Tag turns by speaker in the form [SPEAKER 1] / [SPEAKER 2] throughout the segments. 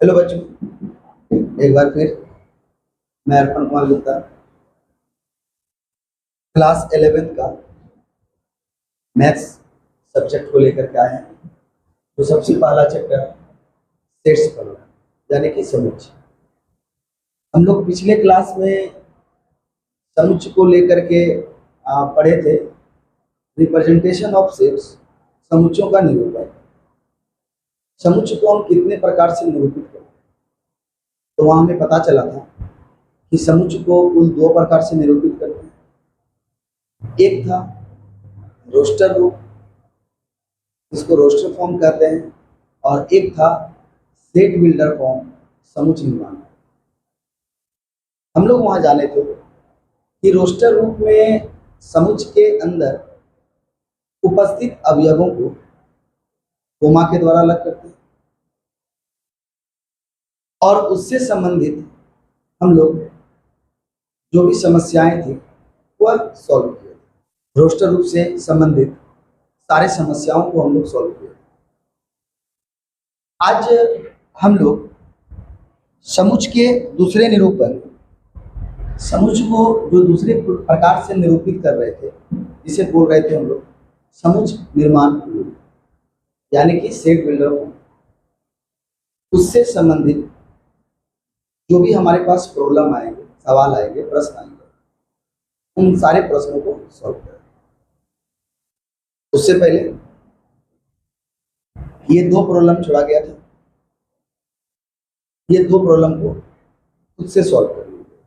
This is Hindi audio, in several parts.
[SPEAKER 1] हेलो बच्चों, एक बार फिर मैं अर्पण कुमार गुप्ता क्लास 11th का मैथ्स सब्जेक्ट को लेकर के आए हैं। तो सबसे पहला चैप्टर सेट्स पढ़ना, यानी कि समुच्चय। हम लोग पिछले क्लास में समुच्चय को लेकर के पढ़े थे, रिप्रेजेंटेशन ऑफ सेट्स, समुच्चयों का निरूपण। समुच्चय को हम कितने प्रकार से निरूपित करते हैं, तो वहाँ हमें पता चला था कि समुच्चय को कुल दो प्रकार से निरूपित करते हैं। एक था रोस्टर रूप, इसको रोस्टर फॉर्म कहते हैं, और एक था सेट बिल्डर फॉर्म, समुच्चय निर्माण। हम लोग वहां जाने थे कि रोस्टर रूप में समुच्चय के अंदर उपस्थित अवयवों को कोमा के द्वारा अलग करते हैं, और उससे संबंधित हम लोग जो भी समस्याएं थी वह सॉल्व किए। रोस्टर रूप से संबंधित सारे समस्याओं को हम लोग सॉल्व किए। आज हम लोग समुच्चय के दूसरे निरूपण, समुच्चय को जो दूसरे प्रकार से निरूपित कर रहे थे, जिसे बोल रहे थे हम लोग समुच्चय निर्माण रूप, यानी कि सेट बिल्डर फॉर्म, उससे संबंधित जो भी हमारे पास प्रॉब्लम आएंगे, सवाल आएंगे, प्रश्न आएंगे, उन सारे प्रश्नों को सॉल्व करें। उससे पहले ये दो प्रॉब्लम छोड़ा गया था, ये दो प्रॉब्लम को खुद से सॉल्व कर लीजिए।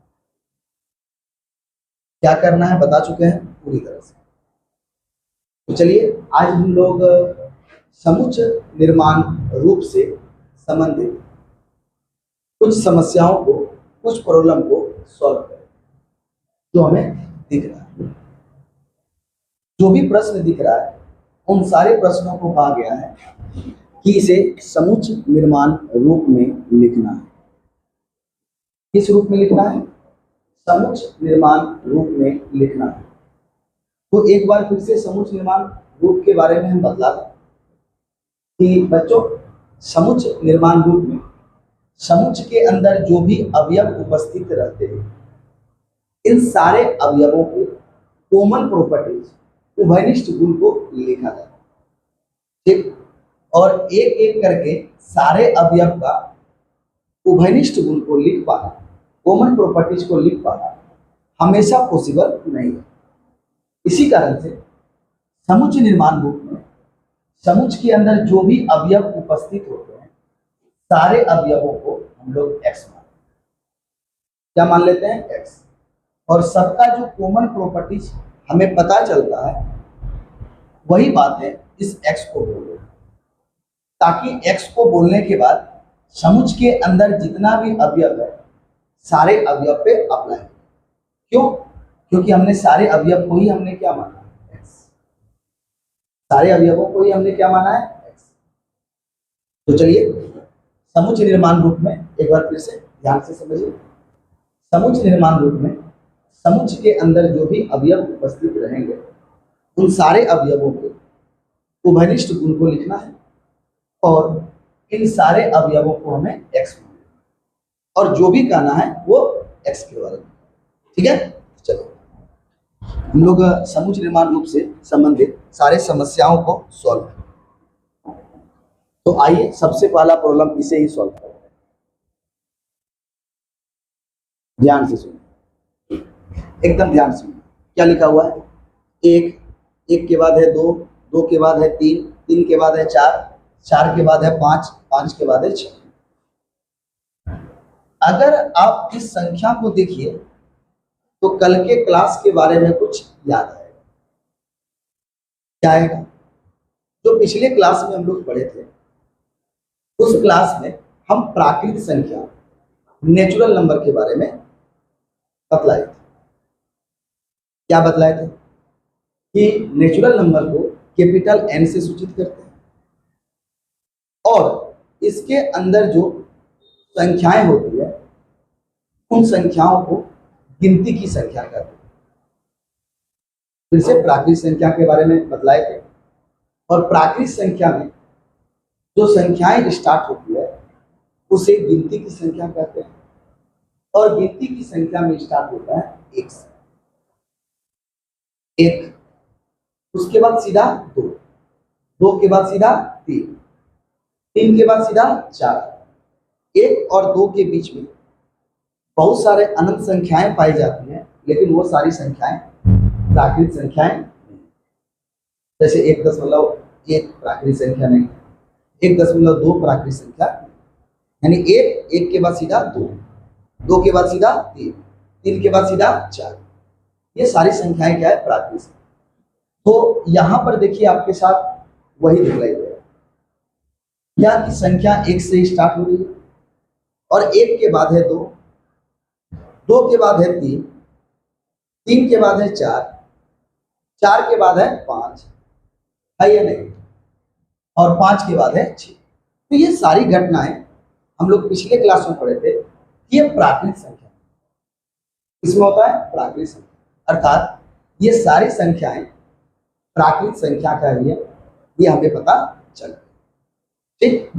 [SPEAKER 1] क्या करना है बता चुके हैं पूरी तरह से। तो चलिए आज हम लोग समुच्चय निर्माण रूप से संबंधित कुछ समस्याओं को, कुछ प्रॉब्लम को सॉल्व करें जो हमें दिख रहा है। जो भी प्रश्न दिख रहा है उन सारे प्रश्नों को कहा गया है कि इसे समुच्चय निर्माण रूप में लिखना है। किस रूप में लिखना है? समुच्चय निर्माण रूप में लिखना है। तो एक बार फिर से समुच्चय निर्माण रूप के बारे में हम बतला दें कि बच्चों, समुच्चय निर्माण रूप में समुच्चय के अंदर जो भी अवयव उपस्थित रहते हैं, इन सारे अवयवों के कॉमन प्रॉपर्टीज, उभयनिष्ठ गुण को लिखा जाता है। ठीक, और एक एक करके सारे अवयव का उभयनिष्ठ गुण को लिख पाना, कॉमन प्रॉपर्टीज को लिख पाना हमेशा पॉसिबल नहीं है। इसी कारण से समुच्चय निर्माण रूप में समुच्चय के अंदर जो भी अवयव उपस्थित होते हैं, सारे अवयवों को हम लोग एक्स मान, क्या मान लेते हैं? एक्स। और सबका जो कॉमन प्रॉपर्टीज हमें पता चलता है, वही बात है इस एक्स को बोलो, ताकि एक्स को बोलने के बाद समुच्चय के अंदर जितना भी अवयव है सारे अवयव पे अप्लाई। क्यों? क्योंकि हमने सारे अवयव को ही हमने क्या माना? एक्स। सारे अवयवों को ही हमने क्या माना है? एक्स। तो चलिए समुच्चय निर्माण रूप में एक बार फिर से ध्यान से समझिए। समुच्चय निर्माण रूप में समुच्चय के अंदर जो भी अवयव उपस्थित रहेंगे, उन सारे अवयवों के उभयनिष्ठ गुण को लिखना है, और इन सारे अवयवों को हमें एक्स मानना है, और जो भी कहना है वो एक्स के बारे में। ठीक है, चलो हम लोग समुच्चय निर्माण रूप से संबंधित सारे समस्याओं को सॉल्व करें। तो आइए सबसे पहला प्रॉब्लम इसे ही सॉल्व करते हैं। ध्यान से सुनिए, एकदम ध्यान से सुनिए। क्या लिखा हुआ है? एक, एक के बाद है दो, दो के बाद है तीन, तीन के बाद है चार, चार के बाद है पांच, पांच के बाद है छह। अगर आप इस संख्या को देखिए तो कल के क्लास के बारे में कुछ याद आएगा। क्या आएगा? जो पिछले क्लास में हम लोग पढ़े थे, उस क्लास में हम प्राकृत संख्या, नेचुरल नंबर के बारे में बतलाए थे। क्या बतलाए थे? कि नेचुरल नंबर को कैपिटल एन से सूचित करते हैं, और इसके अंदर जो संख्याएं होती है, उन संख्याओं को गिनती की संख्या कहते हैं। फिर से प्राकृत संख्या के बारे में बतलाए थे, और प्राकृत संख्या में जो संख्याएं स्टार्ट होती है उसे गिनती की संख्या कहते हैं। और गिनती की संख्या में स्टार्ट होता है एक से, एक, उसके बाद सीधा दो, दो के बाद सीधा तीन, तीन के बाद सीधा चार। एक और दो के बीच में बहुत सारे अनंत संख्याएं पाई जाती हैं, लेकिन वो सारी संख्याएं प्राकृत संख्याएं नहीं। जैसे 1.1 प्राकृत संख्या नहीं, 1.2 प्राकृत संख्या, यानी एक के बाद सीधा दो, दो के बाद सीधा तीन, तीन के बाद सीधा चार, ये सारी संख्याएं क्या है? प्राकृत। तो यहां पर देखिए आपके साथ वही दिखलाई दे रहा है, यहाँ की संख्या एक से स्टार्ट हो रही है, और एक के बाद है दो, दो के बाद है तीन, तीन के बाद है चार, चार के बाद है पांच, है या नहीं, और पांच के बाद है छह। तो ये सारी घटनाएं हम लोग पिछले क्लास में पढ़े थे कि ये प्राकृत संख्या, इसमें होता है प्राकृत संख्या, अर्थात ये सारी संख्याएं प्राकृत संख्या का ही है, ये हमें पता चल। ठीक,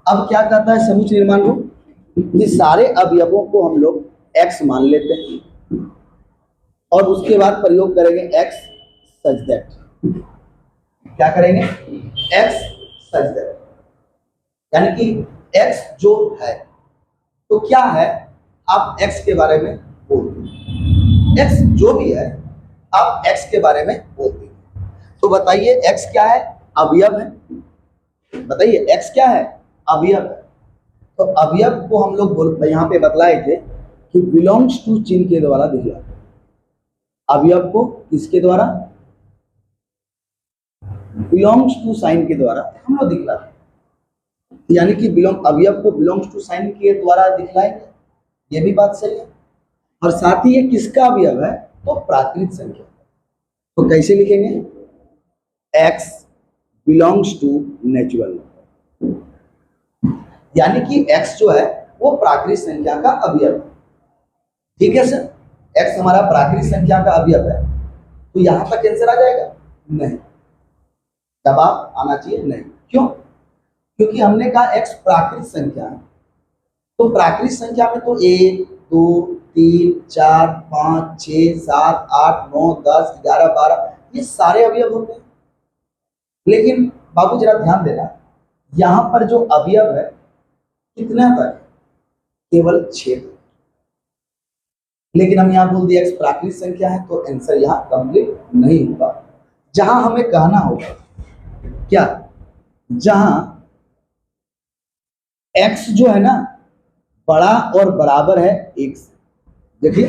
[SPEAKER 1] अब क्या कहता है समुच्चय निर्माण रूप? कि सारे अवयवों को हम लोग x मान लेते हैं और उसके बाद प्रयोग करेंगे x सच दैट। क्या करेंगे? x सच दैट, यानी कि x जो है तो क्या है, आप x के बारे में बोल दीजिए। x जो भी है आप x के बारे में बोल दीजिए। तो बताइए x क्या है? अवयव है। बताइए x क्या है? अवयव है। तो अवयव को हम लोग यहाँ पे बतलाए थे कि बिलोंग्स टू चिन्ह के द्वारा दिखलाते हैं। अवयव को किसके द्वारा? बिलोंग्स टू साइन के द्वारा हम लोग दिखलाते हैं, यानी कि अवयव को बिलोंग्स टू साइन के द्वारा दिखलाएंगे, ये भी बात सही है। और साथ ही ये किसका अवयव है? तो प्राकृत संख्या। तो कैसे लिखेंगे? x belongs to natural number, यानी कि x जो है वो प्राकृत संख्या का अवयव है। ठीक है सर, x हमारा प्राकृत संख्या का अवयव है, तो यहां तक आंसर आ जाएगा? नहीं, जवाब आना चाहिए नहीं। क्यों? क्योंकि हमने कहा x प्राकृत संख्या है, तो प्राकृत संख्या में तो 1 2 3 4 5 6 7 8 9 10 11 12 ये सारे अवयव होते हैं। लेकिन बाबू जरा ध्यान देना, यहां पर जो अवयव है कितना तक? केवल 6 तक। लेकिन हम यहां बोल दिया x प्राकृत संख्या है, तो आंसर यहां कंप्लीट नहीं होगा। जहां हमें कहना होगा क्या? जहां x जो है ना बड़ा और बराबर है 1 से, देखिए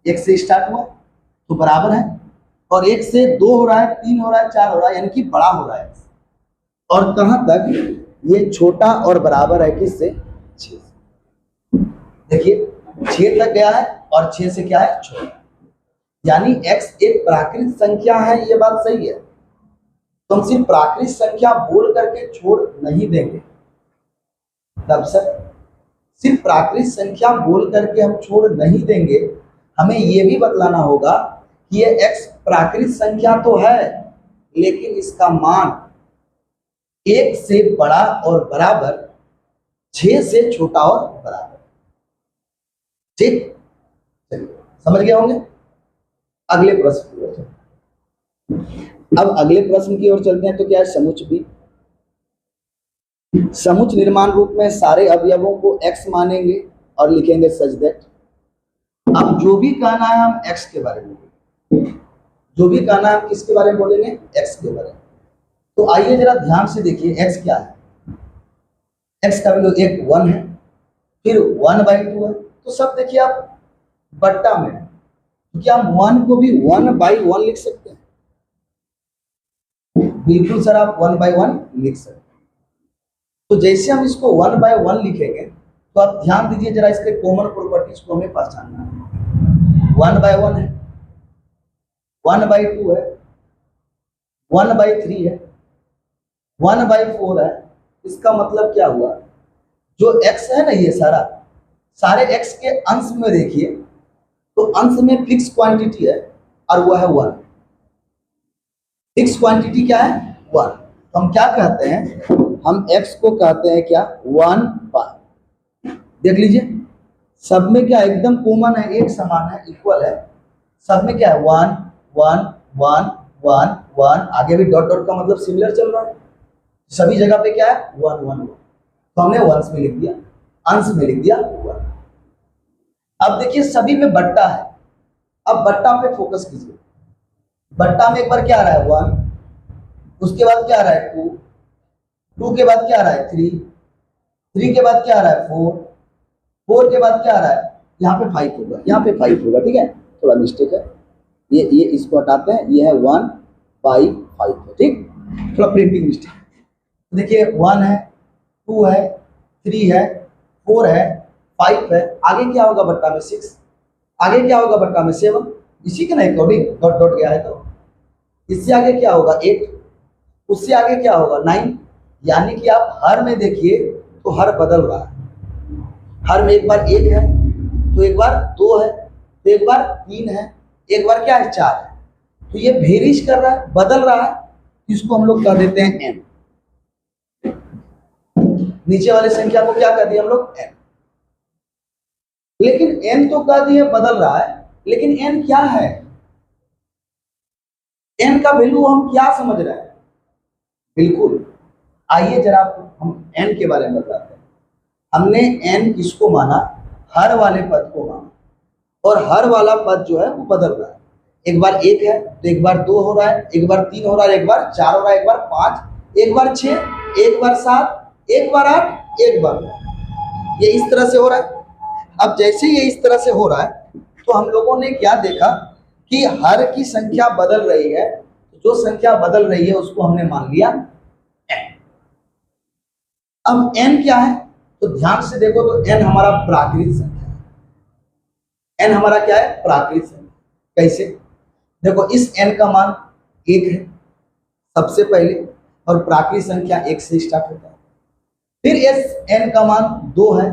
[SPEAKER 1] 1 से स्टार्ट हुआ तो बराबर है, और 1 से 2 हो रहा है, 3 हो रहा है, 4 हो रहा है, यानी कि बड़ा हो रहा है। और कहां तक? ये छोटा और बराबर है किससे? 6 से। देखिए 6 तक गया है और 6 से क्या है? छोटा। यानी x एक प्राकृत संख्या है, ये बात सही है। तो हम सिर्फ प्राकृत संख्या बोल करके छोड़ नहीं देंगे, तब सर सिर्फ प्राकृत संख्या बोल करके हम छोड़ नहीं देंगे, हमें यह भी बतलाना होगा कि ये x प्राकृत संख्या तो है, लेकिन इसका मान 1 से बड़ा और बराबर, 6 से छोटा और बराबर। ठीक, चलिए समझ गए होंगे। अगले प्रश्न की ओर चलते। अब अगले प्रश्न की ओर चलते हैं, तो क्या है? समुच्चय भी। समुच्चय निर्माण रूप में सारे अवयवों को x मानेंगे और लिखेंगे सच दैट। अब जो भी कहना है हम x के बारे में, जो भी कहना है हम किसके बारे में बोलेंगे? x के बारे में। तो आइए जरा ध्यान से देखिए x क्या है। x का वैल्यू एक 1 है, फिर 1/2 है, तो सब देखिए आप बट्टा में, क्या हम 1 को भी 1/1 लिख सकते हैं? बिल्कुल सर, आप 1/1 लिख सकते हैं। तो जैसे हम इसको 1/1 लिखेंगे, तो आप ध्यान दीजिए जरा, इसके कॉमन प्रॉपर्टीज को हमें पहचानना है। 1/1 है, 1/2 है, 1/3 है, 1/4 है। इसका मतलब क्या हुआ? जो x है ना, ये सारे x के अंश में देखिए, तो अंश में फिक्स क्वांटिटी है और वो है 1। फिक्स क्वांटिटी क्या है? 1। तो हम क्या कहते हैं? हम x को कहते हैं क्या? 1 पाई। देख लीजिए, सब में क्या एकदम कॉमन है, एक समान है, इक्वल है। सब में क्या है, 1 1 1 1 1, आगे भी डॉट डॉट का मतलब सिमिलर चल रहा है। सभी जगह पे क्या है, 1 1 1, तो हमने वंस में लिख दिया, अंश में लिख दिया 1। अब देखिए सभी में बट्टा है, अब बट्टा पे फोकस कीजिए। बट्टा में एक बार क्या आ रहा है 1, उसके बाद क्या आ रहा है 2, 2 के बाद क्या आ रहा है 3, 3 के बाद क्या आ रहा है 4, 4 के बाद क्या आ रहा है, यहाँ पे 5 होगा, यहाँ पे 5 होगा, ठीक है, थोड़ा मिस्टेक है, ये इसको हटाते हैं, ये है 1 बाई 5 है, ठीक, थोड़ा प्रिंटिंग मिस्टेक। देखिए 1 है, 2 है, 3 है, 4 है, 5 है, आगे क्या होगा बट्टा में 6, आगे क्या होगा बट्टा में 7, इसी के ना अकॉर्डिंग डॉट डॉट गया है, तो इससे आगे क्या होगा 8, उससे आगे क्या होगा 9, यानी कि आप हर में देखिए तो हर बदल रहा है। हर में एक बार 1 है, तो एक बार 2 है, तो एक बार 3 है, एक बार क्या है 4 है, तो ये वेरीज कर रहा है, बदल रहा है, इसको हम लोग कह देते हैं n। नीचे वाले संख्या को क्या कर दिया हम लोग, n। लेकिन n तो कह दिए बदल रहा है, लेकिन n क्या है, n का वैल्यू हम क्या समझ रहे हैं, बिल्कुल, आइए जरा हम n के बारे में बताते हैं। हमने n किसको माना, हर वाले पद को माना, और हर वाला पद जो है वो बदल रहा है। एक बार 1 है तो एक बार 2 हो रहा है, एक बार 3 हो रहा है, एक बार 4 हो रहा है, एक बार 5, एक बार 6, एक बार 7, एक बार 8, एक बार 9, ये इस तरह से हो रहा है। अब जैसे ये इस तरह से हो रहा है, तो हम लोगों ने क्या देखा कि हर की संख्या बदल रही है, जो संख्या बदल रही है उसको हमने मान लिया n। अब n क्या है, तो ध्यान से देखो, तो n हमारा प्राकृत संख्या है। n हमारा क्या है, प्राकृत संख्या। कैसे, देखो इस n का मान 1 है सबसे पहले, और प्राकृत संख्या 1 से स्टार्ट होता है। फिर इस n का मान 2 है,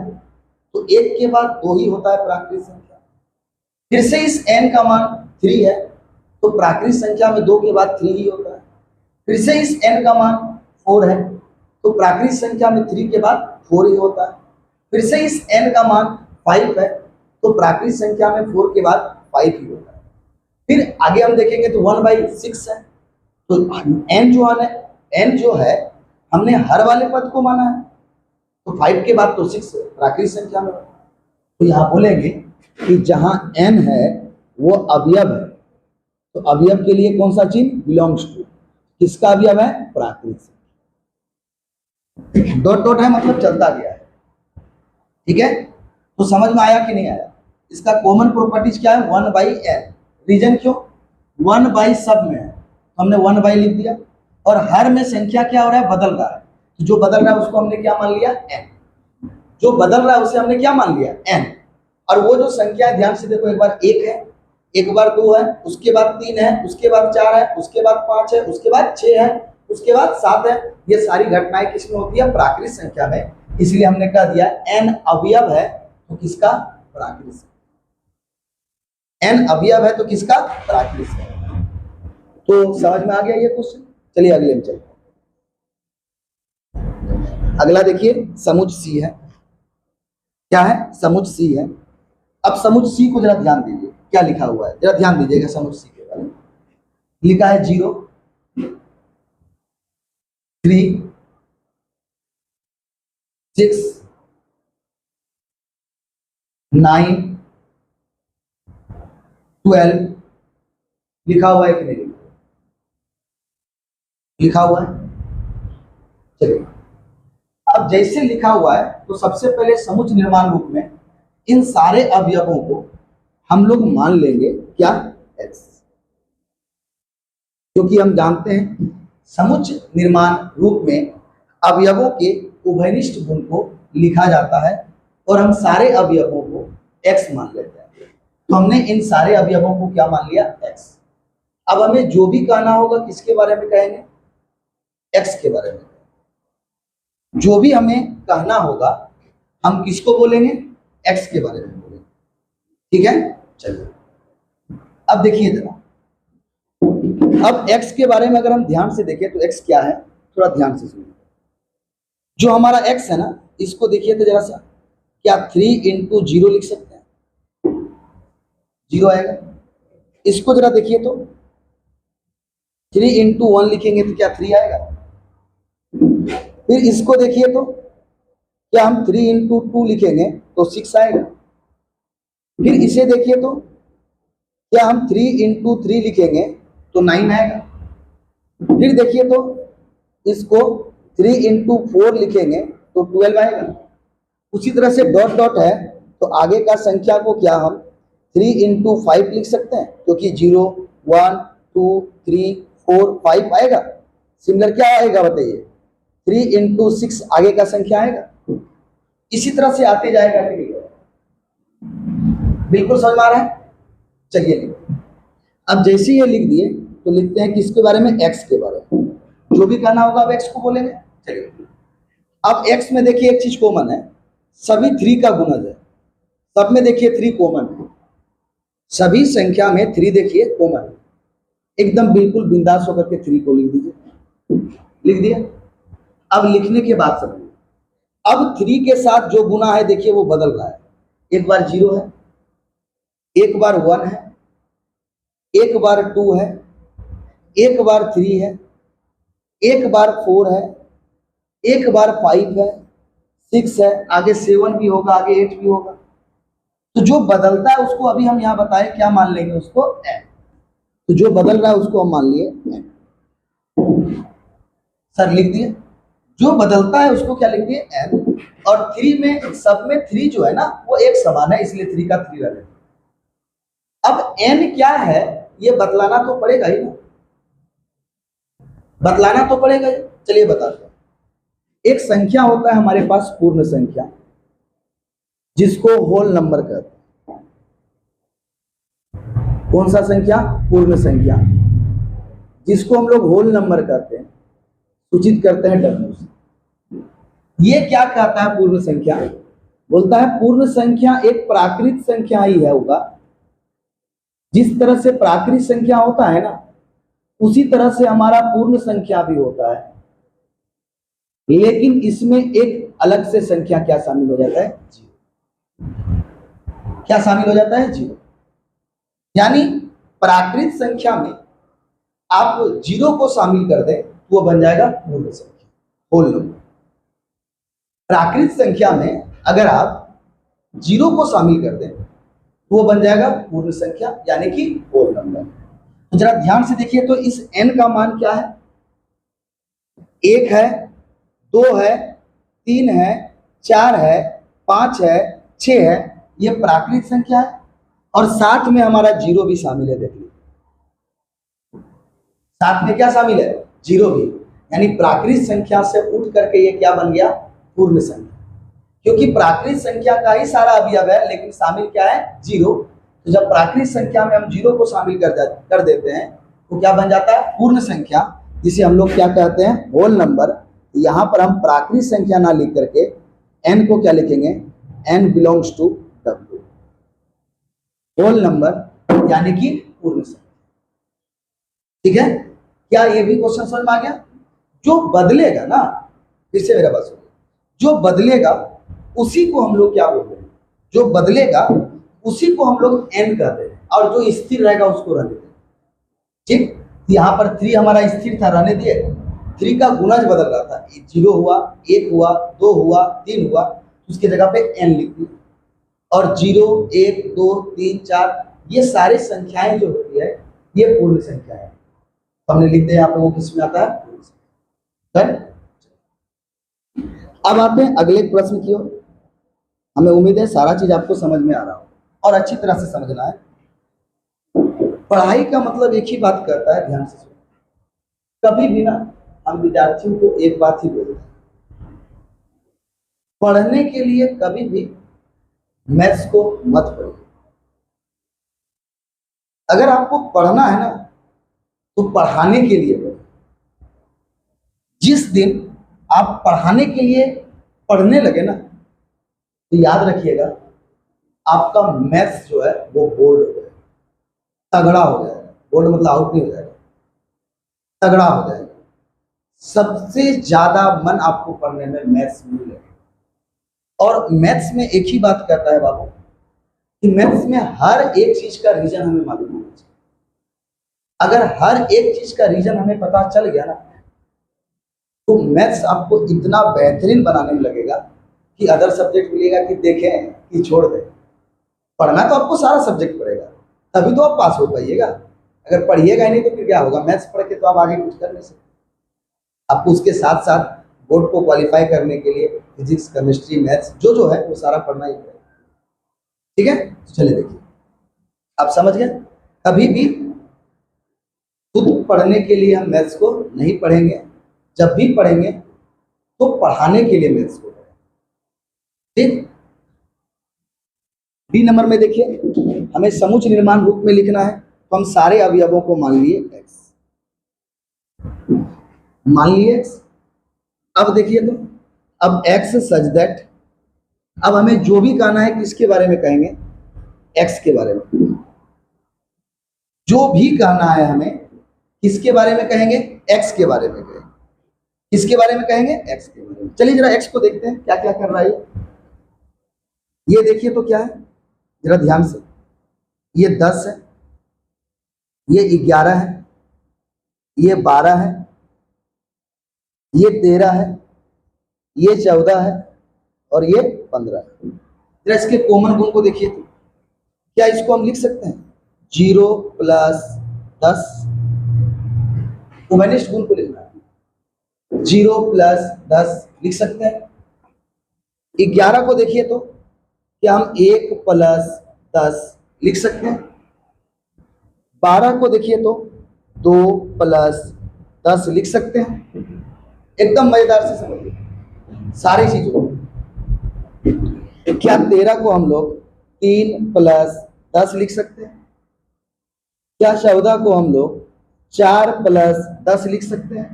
[SPEAKER 1] तो 1 के बाद 2 ही होता है प्राकृत संख्या। फिर से इस n का मान 3 है, तो प्राकृत संख्या में 2 के बाद 3 ही होता है। फिर से इस n का मान 4 है, तो प्राकृत संख्या में 3 के बाद 4 ही होता है। फिर से इस n का मान 5 है, तो प्राकृत संख्या में 4 के बाद 5 ही होता है। फिर आगे हम देखेंगे तो 1/6 है, तो n जो है हमने हर वाले पद को माना है, तो 5 के बाद तो 6 प्राकृत संख्या में। तो यहाँ बोलेंगे कि जहां n है वो अवयव है, तो अवयव के लिए कौन सा चिन्ह, बिलोंग्स टू, किसका अवयव है, प्राकृत संख्या। डॉट डॉट है मतलब चलता गया है, ठीक है, तो समझ में आया कि नहीं आया। इसका कॉमन प्रॉपर्टीज क्या है, 1/n। रीजन क्यों, 1 सब में है, तो हमने 1 लिख दिया, और हर में संख्या क्या हो रहा है, बदल रहा है, तो जो बदल रहा है उसको हमने क्या मान लिया, n। जो बदल रहा है उसे हमने क्या मान लिया, n। और वो जो संख्या है, ध्यान से देखो, एक बार 1 है, एक बार 2 है, उसके बाद 3 है, उसके बाद 4 है, उसके बाद 5 है, उसके बाद 6 है, उसके बाद 7 है। ये सारी घटनाएं किसमें होती है, प्राकृत संख्या में। इसलिए हमने कह दिया n अवयव है तो किसका, प्राकृत संख्या। n अवयव है तो किसका, प्राकृत संख्या। तो समझ में आ गया ये क्वेश्चन। चलिए अगले में चलते हैं। अगला देखिए समुच्चय सी है। क्या है, समुच्चय सी है। अब समुच्चय सी को जरा ध्यान दीजिए, क्या लिखा हुआ है, जरा ध्यान दीजिएगा समुच्चय सी के बारे में। लिखा है 0 3 6 9 12। लिखा हुआ है कि नहीं लिखा हुआ है। चलिए, अब जैसे लिखा हुआ है तो सबसे पहले समुच्चय निर्माण रूप में इन सारे अवयवों को हम लोग मान लेंगे क्या, x, क्योंकि हम जानते हैं समुच्चय निर्माण रूप में अवयवों के उभयनिष्ठ गुण को लिखा जाता है, और हम सारे अवयवों को x मान लेते हैं। तो हमने इन सारे अवयवों को क्या मान लिया, x। अब हमें जो भी कहना होगा किसके बारे में कहेंगे, x के बारे में। जो भी हमें कहना होगा हम किसको बोलेंगे, x के बारे में बोलेंगे, ठीक है। चलिए अब देखिए जरा, अब x के बारे में अगर हम ध्यान से देखें तो x क्या है, थोड़ा ध्यान से सुनिए। जो हमारा x है ना, इसको देखिए तो जरा सा, क्या 3 इंटू 0 लिख सकते हैं? 0 आएगा। इसको जरा देखिए तो 3 इंटू 1 लिखेंगे तो क्या 3 आएगा? फिर इसको देखिए तो क्या हम 3 इंटू 2 लिखेंगे तो 6 आएगा। फिर इसे देखिए तो क्या हम 3 इंटू 3 लिखेंगे तो 9 आएगा। फिर देखिए तो इसको 3 इंटू 4 लिखेंगे तो 12 आएगा। उसी तरह से डॉट डॉट है तो आगे का संख्या को क्या हम 3 इंटू 5 लिख सकते हैं, क्योंकि 0 1 2 3 4 5 आएगा। सिमिलर क्या आएगा बताइए? 3 इंटू 6 आगे का संख्या आएगा। इसी तरह से आते जाएगा। बिल्कुल समझ में आ रहा है? चलिए लिखिए। अब जैसे ये लिख दिए तो लिखते हैं किसके बारे में? एक्स के बारे में। जो भी कहना होगा अब एक्स को बोलेंगे। चलिए, अब एक्स में देखिए एक चीज कॉमन है, सभी 3 का गुणज है। सब में देखिए 3 कॉमन है, सभी संख्या में 3 देखिए कॉमन है। एकदम बिल्कुल बिंदास होकर के 3 को लिख दीजिए। लिख दिया। अब लिखने के बाद समझिए, अब 3 के साथ जो गुना है देखिए वो बदल रहा है। एक बार 0 है, एक बार 1 है, एक बार 2 है, एक बार 3 है, एक बार 4 है, एक बार 5 है, 6 है, आगे 7 भी होगा, आगे 8 भी होगा। तो जो बदलता है उसको अभी हम यहां बताएं क्या मान लेंगे? उसको n। तो जो बदल रहा है उसको हम मान लिए n। सर लिख दिए। जो बदलता है उसको क्या लिख दिए? n। और 3 में, सब में 3 जो है ना वो एक समान है, इसलिए 3 का 3 रह। अब n क्या है ये बतलाना तो पड़ेगा ही ना, बतलाना तो पड़ेगा ही। चलिए बताते हैं। एक संख्या होता है हमारे पास पूर्ण संख्या, जिसको होल नंबर कहते हैं। कौन सा संख्या? पूर्ण संख्या, जिसको हम लोग होल नंबर कहते हैं, सूचित करते हैं W से। ये क्या कहता है पूर्ण संख्या? बोलता है पूर्ण संख्या एक प्राकृत संख्या ही है होगा। जिस तरह से प्राकृत संख्या होता है ना उसी तरह से हमारा पूर्ण संख्या भी होता है, लेकिन इसमें एक अलग से संख्या क्या शामिल हो जाता है? जीरो। क्या शामिल हो जाता है? जीरो। यानी प्राकृत संख्या में आप 0 को शामिल कर दें तो वो बन जाएगा पूर्ण संख्या, होल नंबर। प्राकृत संख्या में अगर आप 0 को शामिल कर दें तो वो बन जाएगा पूर्ण संख्या, यानी कि होल नंबर। तो जरा ध्यान से देखिए तो इस n का मान क्या है? 1 है, 2 है, 3 है, 4 है, 5 है, 6 है। ये प्राकृत संख्या है और साथ में हमारा 0 भी शामिल है। देखिए साथ में क्या शामिल है? 0 भी। यानी प्राकृत संख्या से उठ करके ये क्या बन गया? पूर्ण संख्या। क्योंकि प्राकृत संख्या का ही सारा अवयव है, लेकिन शामिल क्या है? 0। तो जब प्राकृत संख्या में हम 0 को शामिल कर देते हैं तो क्या बन जाता है? पूर्ण संख्या, जिसे हम लोग क्या कहते हैं? Whole number. यहाँ पर हम प्राकृत संख्या ना लिख करके n को क्या लिखेंगे? n belongs to W, whole number यानी कि पूर्ण संख्या। ठीक है? क्या ये भी क्वेश्चन समझ में आ गया? जो बदलेगा ना, फिर से मेरा बात सुनिए, जो बदलेगा उसी को हम लोग क्या बोलते हैं? जो बदलेगा उसी को हम लोग n कहते हैं, और जो स्थिर रहेगा उसको रहने देते हैं। ठीक, यहाँ पर 3 हमारा स्थिर था, रहने दिए। 3 का गुणज बदल रहा था, 0 हुआ, 1 हुआ, 2 हुआ, 3 हुआ, उसकी जगह पे n लिख दिया। और 0 1 2 3 4 ये सारी संख्याएं जो होती है ये पूर्ण संख्या है। हमने लिख दिया यहाँ पे, वो किस में आता है? पूर्ण संख्या। अब आते हैं अगले प्रश्न की ओर। हमें उम्मीद है सारा चीज आपको समझ में आ रहा हो और अच्छी तरह से समझना है। पढ़ाई का मतलब एक ही बात करता है, ध्यान से सुनो। कभी भी ना हम विद्यार्थियों को एक बात ही बोलते हैं, पढ़ने के लिए कभी भी मैथ्स को मत पढ़िए। अगर आपको पढ़ना है ना तो पढ़ाने के लिए पढ़िए। जिस दिन आप पढ़ाने के लिए पढ़ने लगे ना तो याद रखिएगा आपका मैथ्स जो है वो बोर्ड हो जाएगा, तगड़ा हो जाएगा। बोर्ड मतलब आउट नहीं हो जाएगा, तगड़ा हो जाएगा। सबसे ज्यादा मन आपको पढ़ने में मैथ्स में लगेगा और मैथ्स में एक ही बात करता है बाबू कि मैथ्स में हर एक चीज का रीजन हमें मालूम होना चाहिए। अगर हर एक चीज का रीजन हमें पता चल गया ना, तो मैथ्स आपको इतना बेहतरीन बनाने में लगेगा कि अदर सब्जेक्ट मिलेगा कि देखें कि छोड़ दें। पढ़ना तो आपको सारा सब्जेक्ट पड़ेगा, तभी तो आप पास हो पाइएगा। अगर पढ़िएगा ही नहीं तो फिर क्या होगा? मैथ्स पढ़ के तो आप आगे कुछ कर नहीं सकते। आपको उसके साथ साथ बोर्ड को क्वालिफाई करने के लिए फिजिक्स, केमिस्ट्री, मैथ्स जो है वो सारा पढ़ना ही पड़ेगा। ठीक है, तो चलिए देखिए, आप समझ गए। कभी भी खुद पढ़ने के लिए हम मैथ्स को नहीं पढ़ेंगे, जब भी पढ़ेंगे तो पढ़ाने के लिए मैथ्स को पढ़ेंगे। ठीक, बी नंबर में देखिए, हमें समुच्चय निर्माण रूप में लिखना है, तो हम सारे अवयवों को मान लिए x, मान लिए x। अब देखिए तो, अब x सच दैट, अब हमें जो भी कहना है किसके बारे में कहेंगे? x के बारे में। जो भी कहना है हमें किसके बारे में कहेंगे? x के बारे में कहेंगे। किसके बारे में कहेंगे? x के बारे में। चलिए जरा x को देखते हैं क्या क्या कर रहा है ये देखिए तो क्या है, जरा ध्यान से। ये 10 है, ये 11 है, ये 12 है, ये 13 है, ये 14 है और ये 15 है। जरा इसके कॉमन गुण को देखिए तो, क्या इसको हम लिख सकते हैं 0 + 10? कॉमनिस्ट गुण को लिखना है, 0 + 10 लिख सकते हैं। 11 को देखिए तो, क्या हम 1 + 10 लिख सकते हैं? 12 को देखिए तो 2 + 10 लिख सकते हैं। एकदम मजेदार से समझिए सारी चीजों को। क्या 13 को हम लोग 3 + 10 लिख सकते हैं? क्या 14 को हम लोग 4 + 10 लिख सकते हैं?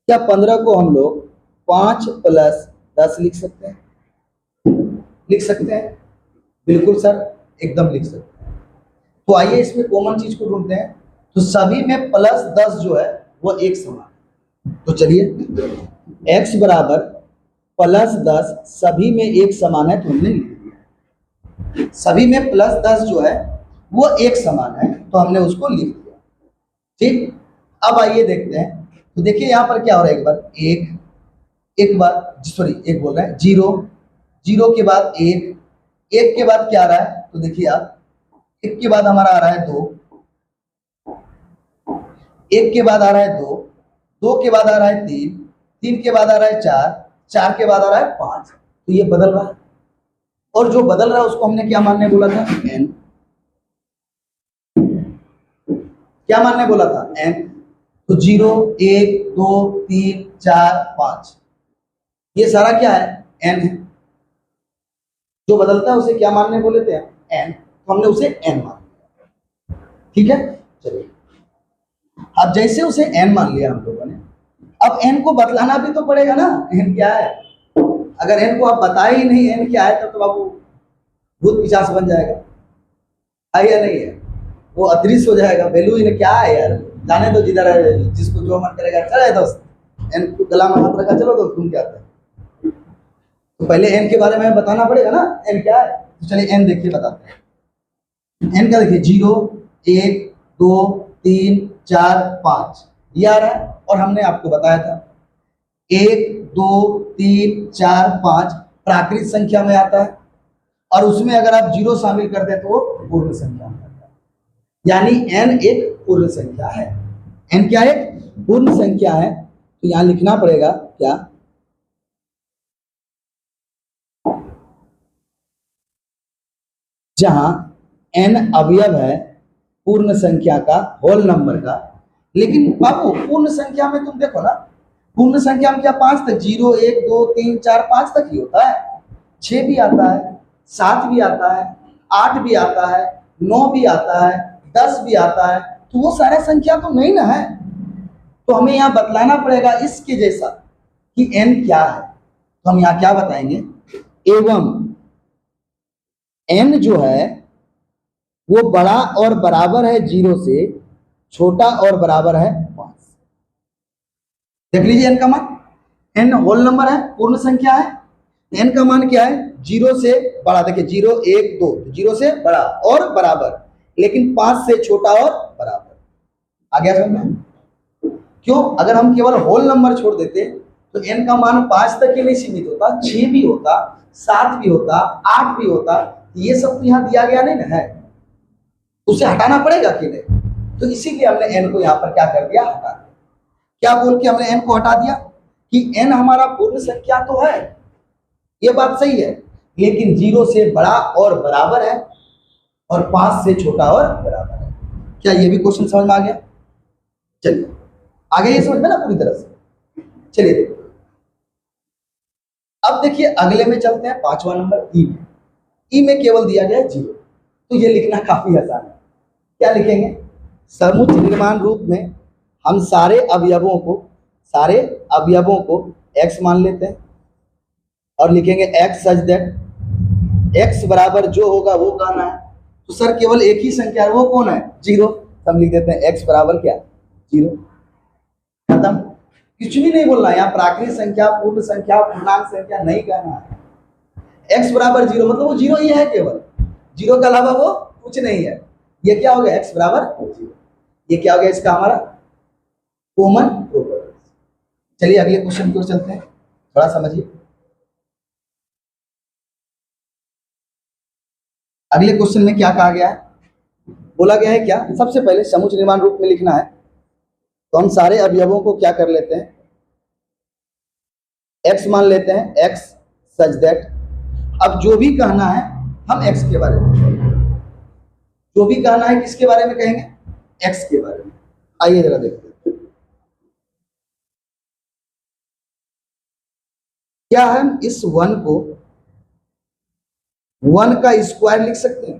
[SPEAKER 1] क्या 15 को हम लोग 5 + 10 लिख सकते हैं? लिख सकते हैं, बिल्कुल सर, एकदम लिख सकते हैं। तो आइए इसमें कॉमन चीज को ढूंढते हैं। तो सभी में +10 जो है वो एक समान है। तो चलिए x बराबर +10 सभी में एक समान है, तो हमने लिख दिया। सभी में +10 जो है वो एक समान है, तो हमने उसको लिख दिया। ठीक, अब आइए देखते हैं। तो देखिए यहां पर क्या हो रहा है, एक बार एक बार सॉरी एक बोल रहा है 0 के बाद 1 के बाद क्या आ रहा है? तो देखिए आप, 1 के बाद हमारा आ रहा है 2, 1 के बाद आ रहा है 2 के बाद आ रहा है 3 के बाद आ रहा है 4 के बाद आ रहा है 5। तो ये बदल रहा है, और जो बदल रहा है उसको हमने क्या मानने बोला था? n। क्या मानने बोला था? n। तो 0 1 2 3 4 5, ये सारा क्या है? n है। जो बदलता है उसे क्या मानने बोले थे? n। तो हमने उसे n मान लिया। ठीक है, चलिए अब जैसे उसे n मान लिया हम लोगों ने, अब n को बतलाना भी तो पड़ेगा ना, n क्या है। अगर n को आप बताए ही नहीं n क्या है, तब तो बाबू भूत पिशाच बन जाएगा, है या नहीं है? वो अदृश्य हो जाएगा, वैल्यू ही क्या है यार, जाने दो जिधर है, जिसको जो मन करेगा। चले दोस्त, n को गला में हाथ रखा, चलो दोस्त घूम के आते हैं। तो पहले n के बारे में बताना पड़ेगा ना, n क्या है। तो चलिए n देखिए बताते हैं। n का देखिए 0 1 2 3 4 5 ये आ रहा है, और हमने आपको बताया था 1 2 3 4 5 प्राकृत संख्या में आता है, और उसमें अगर आप 0 शामिल कर दें तो वो पूर्ण संख्या में आता है। यानी n एक पूर्ण संख्या है। n क्या है? पूर्ण संख्या है। तो यहां लिखना पड़ेगा क्या? जहां n अवयव है पूर्ण संख्या का, होल नंबर का। लेकिन बाबू पूर्ण संख्या में तुम देखो ना, पूर्ण संख्या में क्या 5 तक, 0 1 2 3 4 5 तक ही होता है। 6 भी आता है, 7 भी आता है, 8 भी आता है, 9 भी आता है, 10 भी आता है। तो वो सारा संख्या तो नहीं ना है। तो हमें यहाँ बतलाना पड़ेगा इसके जैसा कि n क्या है। तो हम यहाँ क्या बताएंगे? एवं n जो है वो बड़ा और बराबर है 0 से, छोटा और बराबर है 5। देख लीजिए n का मान, n होल नंबर है, पूर्ण संख्या है, एन का मान क्या है, 0 से बड़ा। देखिए 0 1 2, 0 से बड़ा और बराबर, लेकिन 5 से छोटा और बराबर। आ गया समझ में? क्यों? अगर हम केवल होल नंबर छोड़ देते तो एन का मान 5 तक ही नहीं सीमित होता, 6 भी होता, 7 भी होता, 8 भी होता। ये सब तो यहाँ दिया गया नहीं ना है, उसे हटाना पड़ेगा कि नहीं? तो इसीलिए हमने एन को यहाँ पर क्या कर दिया, हटा दिया। क्या बोल के हमने एन को हटा दिया कि एन हमारा पूर्ण संख्या तो है, ये बात सही है, लेकिन 0 से बड़ा और बराबर है और 5 से छोटा और बराबर है। क्या ये भी क्वेश्चन समझ में आ गया? चलिए आगे ये समझ में ना पूरी तरह से। चलिए देखो, अब देखिए अगले में चलते हैं, 5वां नंबर ई में। ई में केवल दिया गया 0, तो ये लिखना काफी आसान है। क्या लिखेंगे? समुच्चय निर्माण रूप में हम सारे अवयवों को x मान लेते हैं और लिखेंगे x सच दैट x बराबर जो होगा वो कहना है। तो सर केवल एक ही संख्या है, वो कौन है? 0। तो हम लिख देते हैं x बराबर क्या, 0। खत्म, कुछ भी नहीं बोलना है यहाँ, प्राकृत संख्या, पूर्ण संख्या, पूर्णांक संख्या नहीं कहना है। x बराबर 0 मतलब वो 0 ही है, केवल 0 के अलावा वो कुछ नहीं है। ये क्या हो गया, x बराबर 0। ये क्या हो गया इसका हमारा कॉमन प्रॉपर्टी। चलिए अगले क्वेश्चन की ओर चलते हैं, थोड़ा समझिए। अगले क्वेश्चन में क्या कहा गया है, बोला गया है क्या, सबसे पहले समुच्चय निर्माण रूप में लिखना है, तो हम सारे अवयवों को क्या कर लेते हैं, x मान लेते हैं, x सच दैट। अब जो भी कहना है हम x के बारे में, जो भी कहना है किसके बारे में कहेंगे, x के बारे में। आइए जरा देखते हैं क्या हम इस 1 को 1 का स्क्वायर लिख सकते हैं।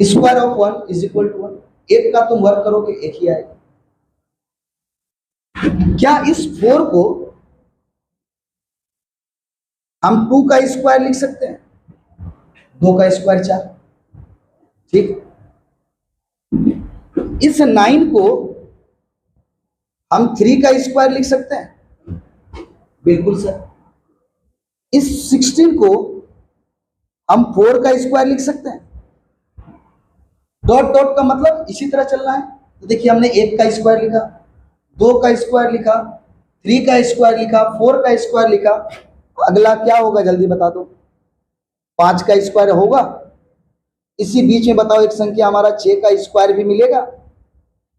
[SPEAKER 1] Square of 1 is equal to 1। एक का तुम वर्क करोगे एक ही आएगा। क्या इस 4 को हम 2 का स्क्वायर लिख सकते हैं? 2 का स्क्वायर 4, ठीक। इस 9 को हम 3 का स्क्वायर लिख सकते हैं? बिल्कुल सर। इस 16 को हम 4 का स्क्वायर लिख सकते हैं? डॉट डॉट का मतलब इसी तरह चलना है। तो देखिए हमने 1 का स्क्वायर लिखा, 2 का स्क्वायर लिखा, 3 का स्क्वायर लिखा, 4 का स्क्वायर लिखा। अगला क्या होगा जल्दी बता दो? 5 का स्क्वायर होगा। इसी बीच में बताओ एक संख्या हमारा 6 का स्क्वायर भी मिलेगा।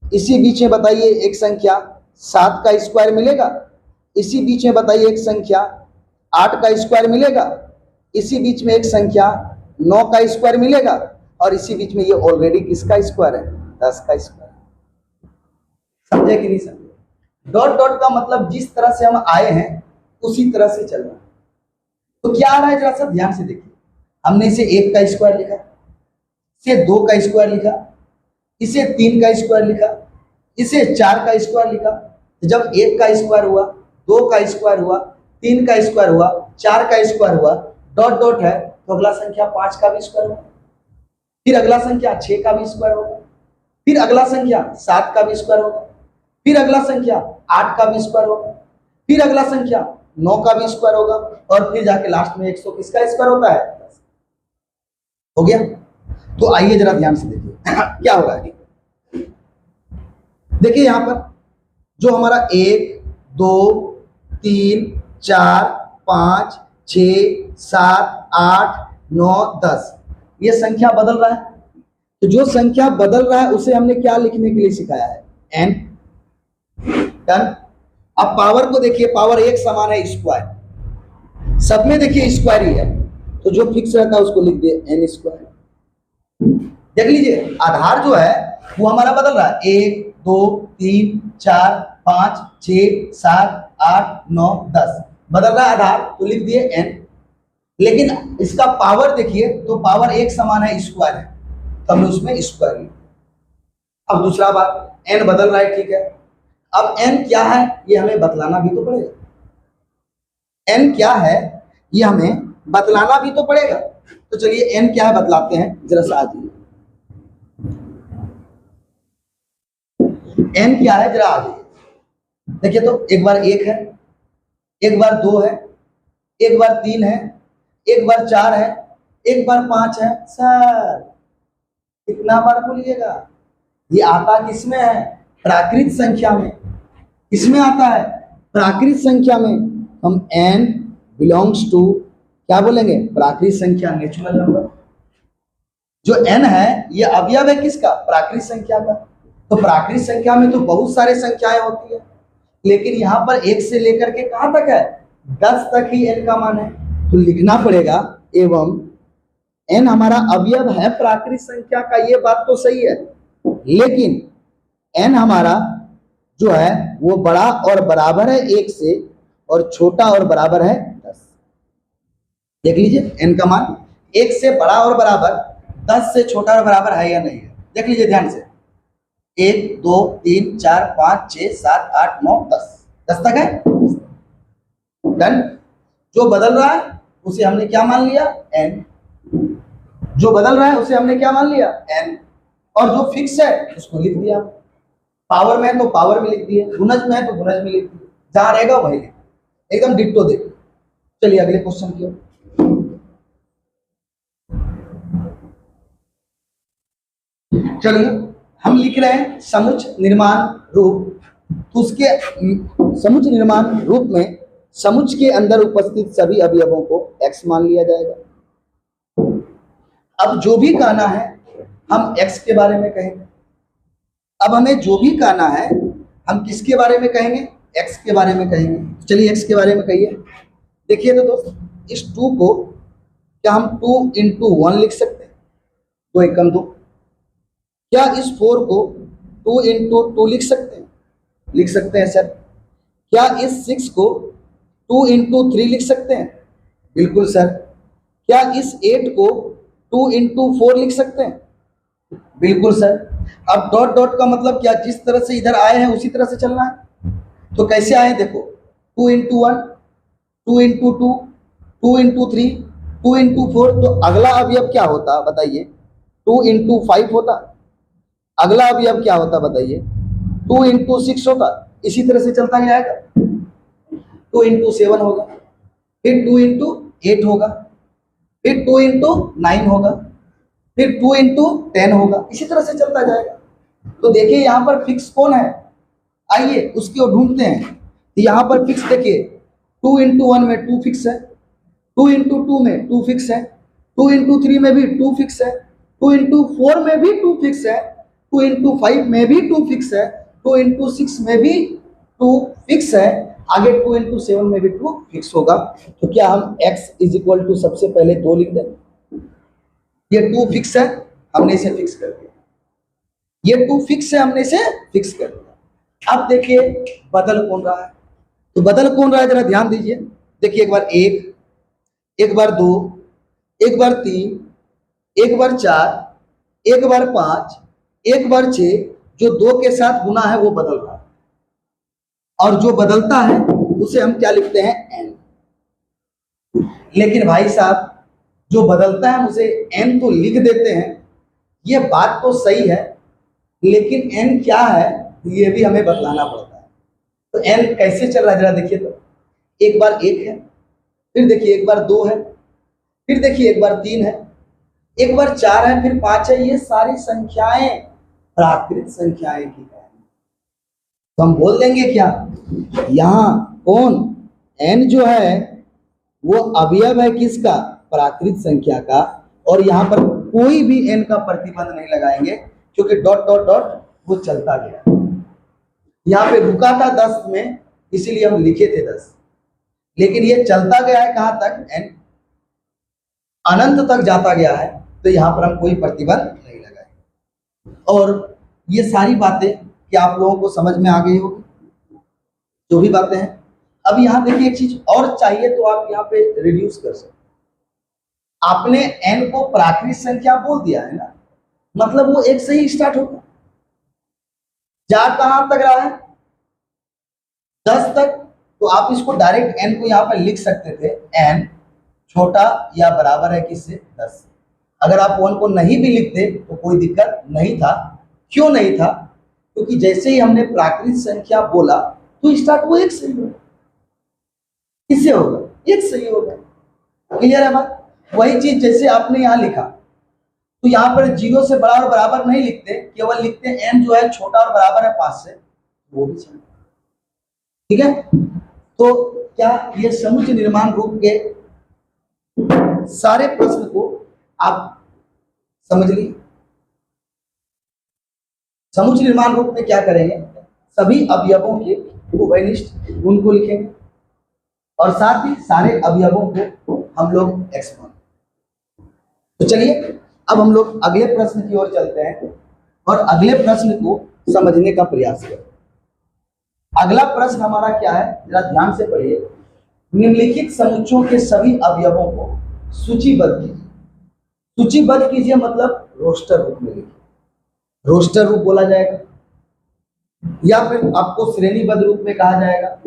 [SPEAKER 1] इसी बीच में बताइए एक संख्या 7 का स्क्वायर मिलेगा। इसी बीच में बताइए एक संख्या 8 का स्क्वायर मिलेगा। इसी बीच में एक संख्या 9 का स्क्वायर मिलेगा। और इसी बीच में ये ऑलरेडी किसका स्क्वायर है? 10 का स्क्वायर। समझे कि नहीं समझे? डॉट डॉट का मतलब जिस तरह से हम आए हैं उसी तरह से चलना। तो क्या आ रहा है जरा सा ध्यान से देखिए। हमने इसे 1 का स्क्वायर लिखा, इसे 2 का स्क्वायर लिखा, इसे 3 का स्क्वायर लिखा, इसे 4 का स्क्वायर लिखा। जब 1 का स्क्वायर हुआ, 2 का स्क्वायर हुआ, 3 का स्क्वायर हुआ, 4 का स्क्वायर हुआ, डॉट डॉट है तो अगला संख्या 5 का भी स्क्वायर होगा, फिर अगला संख्या 6 का भी स्क्वायर होगा, फिर अगला संख्या 7 का भी स्क्वायर होगा, फिर अगला संख्या 8 का भी स्क्वायर होगा, फिर अगला संख्या 9 का भी स्क्वायर होगा, और फिर जाके लास्ट में 100 किसका स्क्वायर होता है? हो गया। तो आइए जरा ध्यान से देखिए क्या हो रहा है। देखिए यहां पर जो हमारा 1 2 3 4 5 6 7 8 9 10 ये संख्या बदल रहा है। तो जो संख्या बदल रहा है उसे हमने क्या लिखने के लिए सिखाया है? n। डन। अब पावर को देखिए, पावर एक समान है, स्क्वायर सब में देखिए स्क्वायर ही है, तो जो फिक्स रहता है उसको लिख दिए n स्क्वायर। देख लीजिए आधार जो है वो हमारा बदल रहा है, 1 2 3 4 5 6 7 8 9 10 बदल रहा है आधार, तो लिख दिए n। लेकिन इसका पावर देखिए तो पावर एक समान है, स्क्वायर है, तो हमने उसमें स्क्वायर लिखा। अब दूसरा बात, n बदल रहा है, ठीक है। अब n क्या है ये हमें बतलाना भी तो पड़ेगा। n क्या है ये हमें बतलाना भी तो पड़ेगा। तो चलिए n क्या है बतलाते हैं, जरा सा आ जाइए। n क्या है जरा आ जाइए। देखिए तो एक बार 1 है, एक बार 2 है, एक बार 3 है, एक बार 4 है, एक बार 5 है। सर कितना बार बोलिएगा? ये आता किसमें है? प्राकृत संख्या में। किसमें आता है? प्राकृत संख्या में। हम n बिलोंग्स टू क्या बोलेंगे? प्राकृत संख्या, नेचुरल नंबर। जो n है ये अवयव है किसका? प्राकृत संख्या का। तो प्राकृत संख्या में तो बहुत सारे संख्याएं होती है, लेकिन यहाँ पर 1 से लेकर के कहां तक है? 10 तक ही n का मान है। तो लिखना पड़ेगा एवं n हमारा अवयव है प्राकृत संख्या का, ये बात तो सही है, लेकिन n हमारा जो है वो बड़ा और बराबर है 1 से, और छोटा और बराबर है 10। देख लीजिए n का मान 1 से बड़ा और बराबर, 10 से छोटा और बराबर है या नहीं है? देख लीजिए ध्यान से। 1 2 3 4 5 6 7 8 9 10, 10 तक है। डन। जो बदल रहा है उसे हमने क्या मान लिया? n। जो बदल रहा है उसे हमने क्या मान लिया? n। और जो फिक्स है उसको लिख दिया। पावर में है तो पावर में लिख दिए, गुणज में है तो गुणज में लिख दिए, जहां रहेगा वही लिख, एकदम डिट्टो देखो। चलिए अगले क्वेश्चन की ओर। चलिए हम लिख रहे हैं समुच्च निर्माण रूप। तो उसके समुच्च निर्माण रूप में समुच्च के अंदर उपस्थित सभी अवयवों को x मान लिया जाएगा। अब जो भी कहना है हम x के बारे में कहेंगे। अब हमें जो भी कहना है हम किसके बारे में कहेंगे? x के बारे में कहेंगे। चलिए x के बारे में कहिए। देखिए तो दोस्त, इस 2 को क्या हम 2 × 1 लिख सकते हैं? 2 × 2। क्या इस 4 को 2 × 2 लिख सकते हैं? लिख सकते हैं सर। क्या इस 6 को 2 × 3 लिख सकते हैं? बिल्कुल सर। क्या इस 8 को 2 × 4 लिख सकते हैं? बिल्कुल सर। अब डॉट डॉट का मतलब क्या? जिस तरह से इधर आए हैं उसी तरह से चलना है। तो कैसे आए देखो, 2 × 1, 2 × 2, 2 × 3, 2 × 4। तो अगला अवयव क्या होता बताइए? 2 × 5 होता। अगला अवयव क्या होता बताइए? 2 × 6 होता। इसी तरह से चलता जाएगा। 2 × 7 होगा, फिर 2 × 8 होगा, फिर 2 × 9 होगा, फिर 2 × 10 होगा। इसी तरह से चलता जाएगा। तो देखिए यहाँ पर फिक्स कौन है? आइए उसकी ओर ढूंढते हैं। तो यहाँ पर फिक्स देखिए, 2 × 1 में 2 फिक्स है, 2 × 2 में 2 फिक्स है, 2 × 3 में भी 2 फिक्स है, 2 × 4 में भी 2 फिक्स है, 2 × 5 में भी 2 फिक्स है, 2 × 6 में भी 2 फिक्स है, आगे 2 × 7 में भी 2 फिक्स होगा। तो क्या हम x = सबसे पहले 2 लिख दें? ये 2 फिक्स है, हमने इसे फिक्स कर दिया। ये 2 फिक्स है, हमने इसे फिक्स कर दिया। अब देखिए बदल कौन रहा है? तो बदल कौन रहा है जरा ध्यान दीजिए। देखिए एक बार 1, एक बार 2, एक बार 3, एक बार 4, एक बार 5, एक बार 6। जो 2 के साथ गुना है वो बदल रहा है, और जो बदलता है उसे हम क्या लिखते हैं? n। लेकिन भाई साहब जो बदलता है हम उसे n तो लिख देते हैं, ये बात तो सही है, लेकिन n क्या है ये भी हमें बतलाना पड़ता है। तो n कैसे चल रहा है जरा देखिए। तो एक बार 1 है, फिर देखिए एक बार 2 है, फिर देखिए एक बार 3 है, एक बार 4 है, फिर 5 है। ये सारी संख्याएं प्राकृत संख्याएं की है। तो हम बोल देंगे क्या? यहाँ कौन? n जो है वो अवयव है किसका? प्राकृत संख्या का। और यहाँ पर कोई भी n का प्रतिबंध नहीं लगाएंगे, क्योंकि डॉट डॉट डॉट वो चलता गया। यहाँ पे रुका था 10 में, इसीलिए हम लिखे थे 10, लेकिन ये चलता गया है कहां तक? n अनंत तक जाता गया है। तो यहाँ पर हम कोई प्रतिबंध नहीं लगाएंगे। और ये सारी बातें क्या आप लोगों को समझ में आ गई होगी? जो भी बातें हैं। अब यहाँ देखिए एक चीज और चाहिए तो आप यहाँ पे रिड्यूस कर सकते। आपने n को प्राकृत संख्या बोल दिया है ना, मतलब वो 1 से ही स्टार्ट होगा। जा कहां तक रहा है? 10 तक। तो आप इसको डायरेक्ट n को यहाँ पर लिख सकते थे, n छोटा या बराबर है किससे? 10। अगर आप 1 को नहीं भी लिखते तो कोई दिक्कत नहीं था। क्यों नहीं था? क्योंकि जैसे ही हमने प्राकृत संख्या बोला तो स्टार्ट वो 1 से ही हुआ। किससे होगा, एक सही होगा। क्लियर है बात। वही चीज जैसे आपने यहाँ लिखा, तो यहाँ पर 0 से बड़ा और बराबर नहीं लिखते, केवल लिखते हैं m जो है छोटा और बराबर है 5 से, वो भी सही। ठीक है, तो क्या ये समुच्चय निर्माण रूप के सारे प्रश्न को आप समझ ली। समुच्चय निर्माण रूप में क्या करेंगे, सभी अवयवों के उभयनिष्ठ गुण को लिखेंगे और साथ ही सारे अवयवों को हम लोग एक्स मान। तो चलिए अब हम लोग अगले प्रश्न की ओर चलते हैं और अगले प्रश्न को समझने का प्रयास करें। अगला प्रश्न हमारा क्या है, जरा ध्यान से पढ़िए। निम्नलिखित समुच्चयों के सभी अवयवों को सूचीबद्ध कीजिए। सूचीबद्ध कीजिए मतलब रोस्टर रूप में लिखिए। रोस्टर रूप बोला जाएगा, या फिर आपको श्रेणीबद्ध रूप में कहा जाएगा,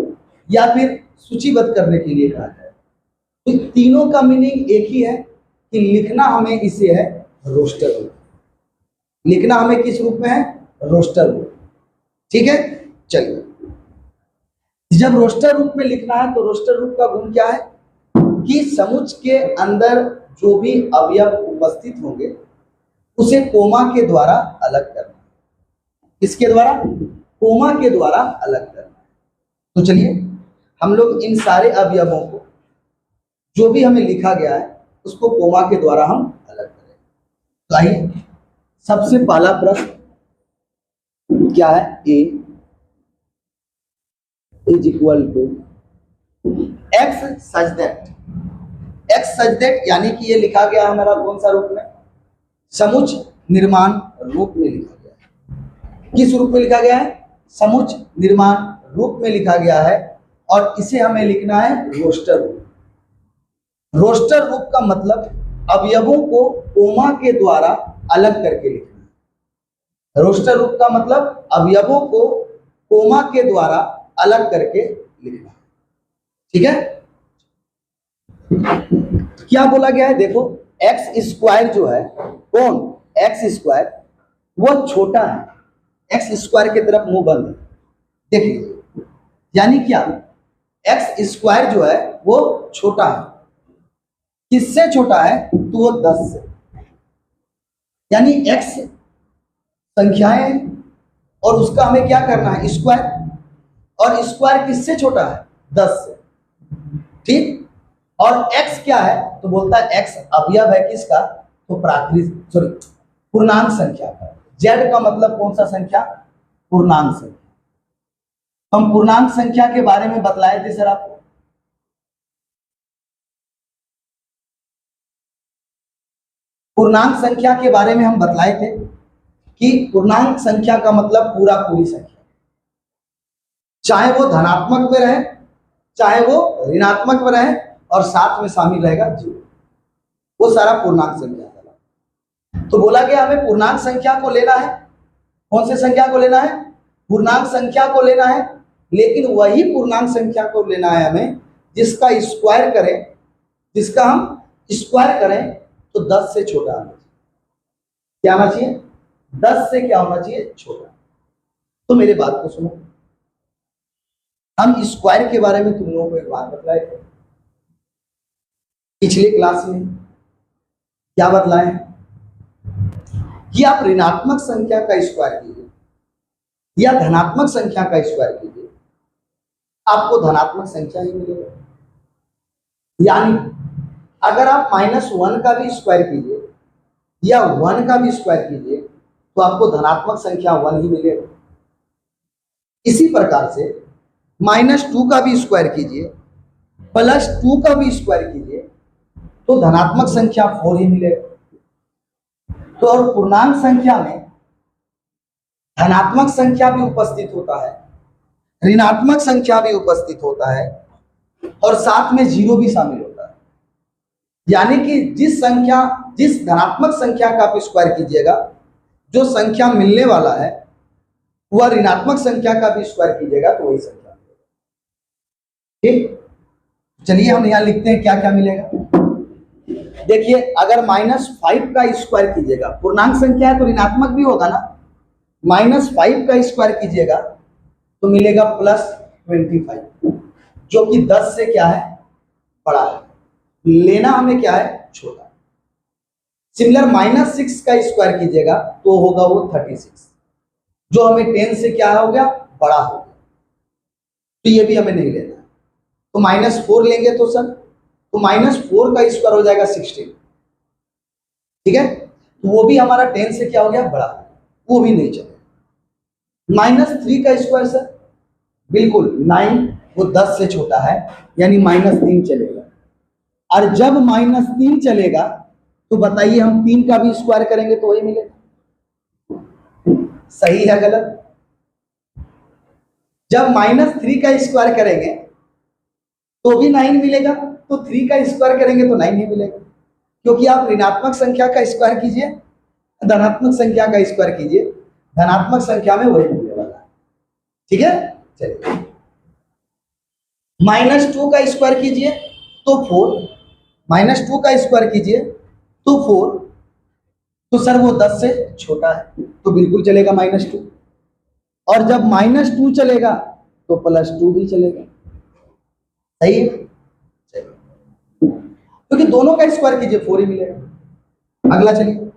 [SPEAKER 1] या फिर सूचीबद्ध करने के लिए कहा जाएगा। तो तीनों का मीनिंग एक ही है कि लिखना हमें इसे है रोस्टर रूप। लिखना हमें किस रूप में है, रोस्टर रूप। ठीक है, चलिए जब रोस्टर रूप में लिखना है तो रोस्टर रूप का गुण क्या है कि समुच्चय के अंदर जो भी अवयव उपस्थित होंगे उसे कोमा के द्वारा अलग करना। किसके द्वारा, कोमा के द्वारा अलग करना। तो चलिए हम लोग इन सारे अवयवों को जो भी हमें लिखा गया है उसको कोमा के द्वारा हम अलग करें। तो आइए सबसे पहला प्रश्न क्या है, a is equal to x such that. X such that यानी कि ये लिखा गया हमारा कौन सा रूप में, समुच्चय निर्माण रूप में लिखा गया है। किस रूप में लिखा गया है, समुच्चय निर्माण रूप में लिखा गया है और इसे हमें लिखना है रोस्टर रूप। रोस्टर रूप का मतलब अवयवों को कोमा के द्वारा अलग करके लिखना है। रोस्टर रूप का मतलब अवयवों को कोमा के द्वारा अलग करके लिखना है। ठीक है, क्या बोला गया है, देखो एक्स स्क्वायर जो है, कौन, एक्स स्क्वायर, वो छोटा है, एक्स स्क्वायर की तरफ मुंह बंद है। देखिए यानी क्या, एक्स स्क्वायर जो है वो छोटा है। किससे छोटा है, तो वो 10 से। यानी एक्स संख्याएं और उसका हमें क्या करना है, स्क्वायर, और स्क्वायर किससे छोटा है, 10 से। ठीक, और x क्या है, तो बोलता है x अवयव है किसका, तो प्राकृत सॉरी पूर्णांक संख्या का। z का मतलब कौन सा संख्या, पूर्णांक संख्या। हम पूर्णांक संख्या के बारे में बतलाए थे सर आपको। पूर्णांक संख्या के बारे में हम बतलाए थे कि पूर्णांक संख्या का मतलब पूरा पूरी संख्या, चाहे वो धनात्मक में रहे चाहे वो ऋणात्मक में रहे और साथ में शामिल रहेगा 0, वो सारा पूर्णांक संख्या का। तो बोला गया हमें पूर्णांक संख्या को लेना है। कौन से संख्या को लेना है, पूर्णांक संख्या को लेना है, लेकिन वही पूर्णांक संख्या को लेना है हमें जिसका स्क्वायर करें, जिसका हम स्क्वायर करें तो 10 से छोटा आना चाहिए। क्या आना चाहिए, 10 से क्या होना चाहिए, छोटा। तो मेरे बात को सुनो, हम स्क्वायर के बारे में तुम लोगों को एक बात बतलाए थे पिछले क्लास में। क्या बतलाए कि आप ऋणात्मक संख्या का स्क्वायर कीजिए या धनात्मक संख्या का स्क्वायर कीजिए, आपको धनात्मक संख्या ही मिलेगा। यानी अगर आप -1 का भी स्क्वायर कीजिए या 1 का भी स्क्वायर कीजिए तो आपको धनात्मक संख्या 1 ही मिलेगा। इसी प्रकार से -2 का भी स्क्वायर कीजिए, +2 का भी स्क्वायर कीजिए तो धनात्मक संख्या 4 ही मिलेगा। तो और पूर्णांक संख्या में धनात्मक संख्या भी उपस्थित होता है, ऋणात्मक संख्या भी उपस्थित होता है और साथ में 0 भी शामिल होता है। यानी कि जिस धनात्मक संख्या का आप स्क्वायर कीजिएगा, जो संख्या मिलने वाला है वह ऋणात्मक संख्या का भी स्क्वायर कीजिएगा तो वही संख्या मिलेगा। ठीक, चलिए हम यहां लिखते हैं क्या क्या मिलेगा। देखिए अगर -5 का स्क्वायर कीजिएगा, पूर्णांक संख्या है तो ऋणात्मक भी होगा ना, -5 का स्क्वायर कीजिएगा तो मिलेगा +25, जो कि 10 से क्या है, बड़ा है, लेना हमें क्या है, छोटा। सिमिलर -6 का स्क्वायर कीजिएगा तो होगा वो 36, जो हमें 10 से क्या हो गया, बड़ा हो गया, तो ये भी हमें नहीं लेना है। तो -4 लेंगे तो सर, तो -4 का स्क्वायर हो जाएगा 16, ठीक है, तो वो भी हमारा 10 से क्या हो गया, बड़ा, वो भी नहीं चलेगा। -3 का स्क्वायर सर, बिल्कुल 9, वो 10 से छोटा है, यानी -3 चलेगा। और जब -3 चलेगा तो बताइए हम 3 का भी स्क्वायर करेंगे तो वही मिलेगा, सही है गलत? जब -3 का स्क्वायर करेंगे तो भी 9 मिलेगा, तो 3 का स्क्वायर करेंगे तो 9 नहीं मिलेगा, क्योंकि आप ऋणात्मक संख्या का स्क्वायर कीजिए, धनात्मक संख्या का स्क्वायर कीजिए, धनात्मक संख्या में वही मिलने वाला है, ठीक है। चलिए -2 का स्क्वायर कीजिए तो 4, -2 का स्क्वायर कीजिए तो 4, तो सर वो 10 से छोटा है, तो बिल्कुल चलेगा -2, और जब -2 चलेगा तो +2 भी चलेगा, सही है, क्योंकि दोनों का स्क्वायर कीजिए 4 ही मिलेगा। अगला चलिए,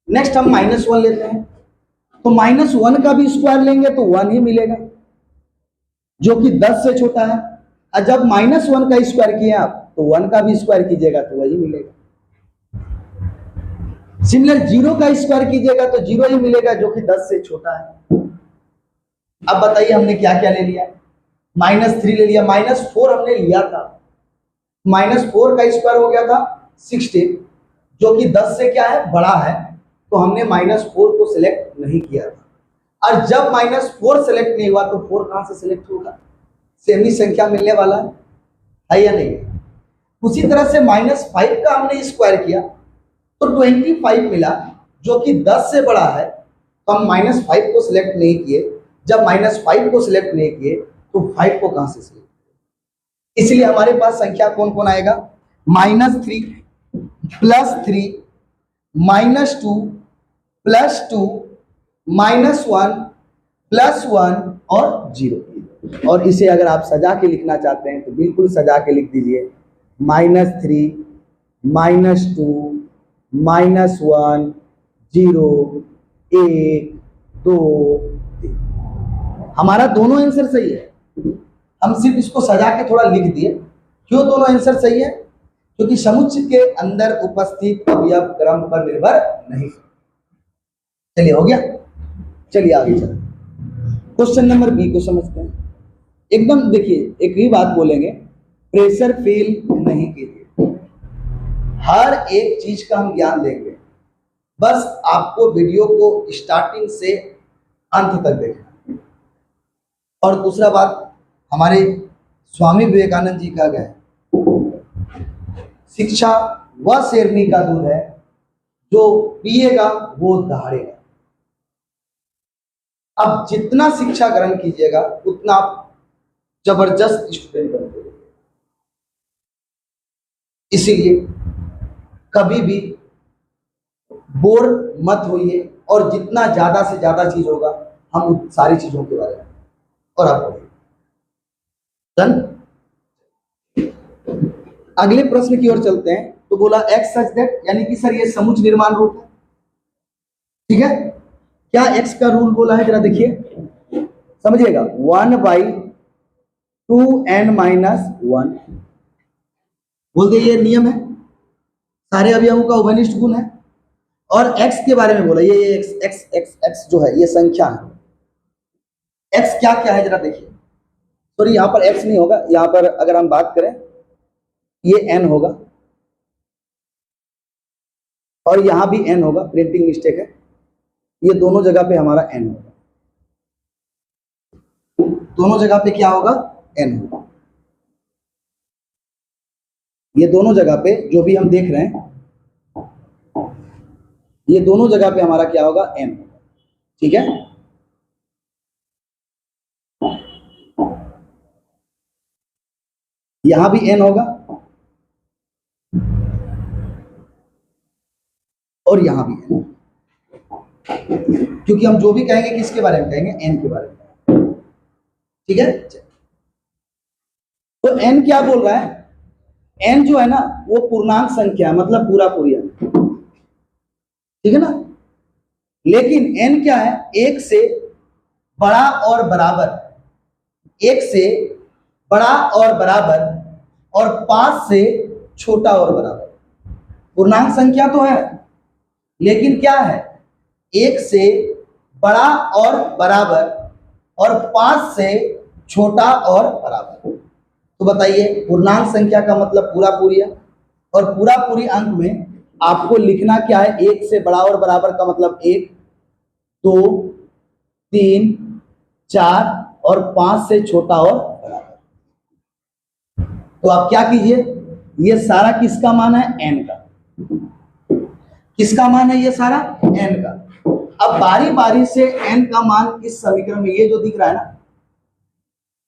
[SPEAKER 1] नेक्स्ट हम -1 लेते हैं, तो -1 का भी स्क्वायर लेंगे तो 1 ही मिलेगा, जो कि 10 से छोटा है। और जब -1 का स्क्वायर किए आप तो 1 का भी स्क्वायर कीजिएगा तो वही मिलेगा। सिमिलर 0 का स्क्वायर कीजिएगा तो 0 ही मिलेगा, जो कि 10 से छोटा है। अब बताइए हमने क्या क्या ले लिया, -3 ले लिया, -4 हमने लिया था, -4 का स्क्वायर हो गया था 16, जो कि 10 से क्या है, बड़ा है, तो हमने -4 को सिलेक्ट नहीं किया था। और जब -4 सिलेक्ट नहीं हुआ तो 4 कहां से सिलेक्ट होगा, सेमी संख्या मिलने वाला है या नहीं? उसी तरह से -5 का हमने स्क्वायर किया तो 25 मिला, जो कि 10 से बड़ा है, तो हम -5 को सिलेक्ट नहीं किए। जब -5 को सिलेक्ट नहीं किए तो 5 को कहां से सिलेक्ट, इसलिए हमारे पास संख्या कौन कौन आएगा, -3 +3 -2 +2 -1 +1 और 0। और इसे अगर आप सजा के लिखना चाहते हैं तो बिल्कुल सजा के लिख दीजिए, -3 -2 -1 0 1 2 3। हमारा दोनों आंसर सही है, हम सिर्फ इसको सजा के थोड़ा लिख दिए। क्यों दोनों आंसर सही है? क्योंकि समुच्चय के अंदर उपस्थित अवयव क्रम पर निर्भर नहीं। चलिए हो गया, चलिए आगे चलते हैं। क्वेश्चन नंबर बी को समझते हैं। एकदम देखिए, एक ही बात बोलेंगे, प्रेशर फेल नहीं कीजिए, हर एक चीज का हम ज्ञान देंगे, बस आपको वीडियो को स्टार्टिंग से अंत तक देखना। और दूसरा बात, हमारे स्वामी विवेकानंद जी कहा गया, शिक्षा वह शेरनी का दूध है जो पिएगा वो दहाड़ेगा। अब जितना शिक्षा ग्रहण कीजिएगा उतना आप जबरदस्त स्टूडेंट बनते हैं। इसीलिए कभी भी बोर मत होइए, और जितना ज्यादा से ज्यादा चीज होगा हम उन सारी चीजों के बारे में और आप पढ़िए। अगले प्रश्न की ओर चलते हैं। तो बोला एक्स सच दैट, यानी कि सर ये समुच्चय निर्माण रूप है, ठीक है। क्या एक्स का रूल बोला है, जरा देखिए समझिएगा, 1/2n-1 बोलते ये नियम है, सारे अवयवों का उभयनिष्ठ गुण है। और x के बारे में बोला, ये x जो है ये संख्या है। x क्या क्या है जरा देखिए, सॉरी यहाँ पर x नहीं होगा, यहाँ पर अगर हम बात करें ये n होगा, और यहां भी n होगा, प्रिंटिंग मिस्टेक है, ये दोनों जगह पे हमारा n होगा, दोनों जगह पे क्या होगा, n होगा। ये दोनों जगह पे जो भी हम देख रहे हैं, ये दोनों जगह पे हमारा क्या होगा, n होगा, ठीक है। यहां भी n होगा और यहां भी n, क्योंकि हम जो भी कहेंगे किसके बारे में कहेंगे, n के बारे में, ठीक है। तो n क्या बोल रहा है, n जो है ना वो पूर्णांक संख्या है, मतलब पूरा पूरी अंक, ठीक है ना। लेकिन n क्या है, एक से बड़ा और बराबर, एक से बड़ा और बराबर और 5 से छोटा और बराबर। पूर्णांक संख्या तो है, लेकिन क्या है, एक से बड़ा और बराबर और 5 से छोटा और बराबर। तो बताइए पूर्णांक संख्या का मतलब पूरा पूरी है, और पूरा पूरी अंक में आपको लिखना क्या है, एक से बड़ा और बराबर का मतलब 1 2 3 4 और 5 से छोटा और बराबर। तो आप क्या कीजिए, ये सारा किसका मान है, n का। किसका मान है ये सारा, n का। अब बारी बारी से n का मान इस समीकरण में, ये जो दिख रहा है ना,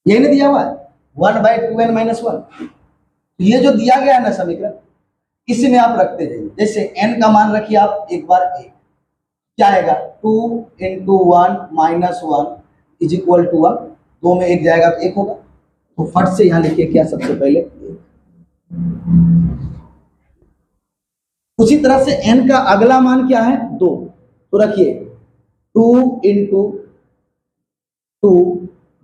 [SPEAKER 1] यही नहीं दिया हुआ है 1/2n-1, ये जो दिया गया है ना समीकरण, इसी में आप रखते जाइए। जैसे n का मान रखिए आप एक बार 1, क्या आएगा 2 × 1 - 1 इज इक्वल टू 1, 2 में 1 जाएगा तो 1 होगा। तो फट से यहां लिखिए क्या, सबसे पहले 1। उसी तरह से n का अगला मान क्या है, 2, तो रखिए 2 × 2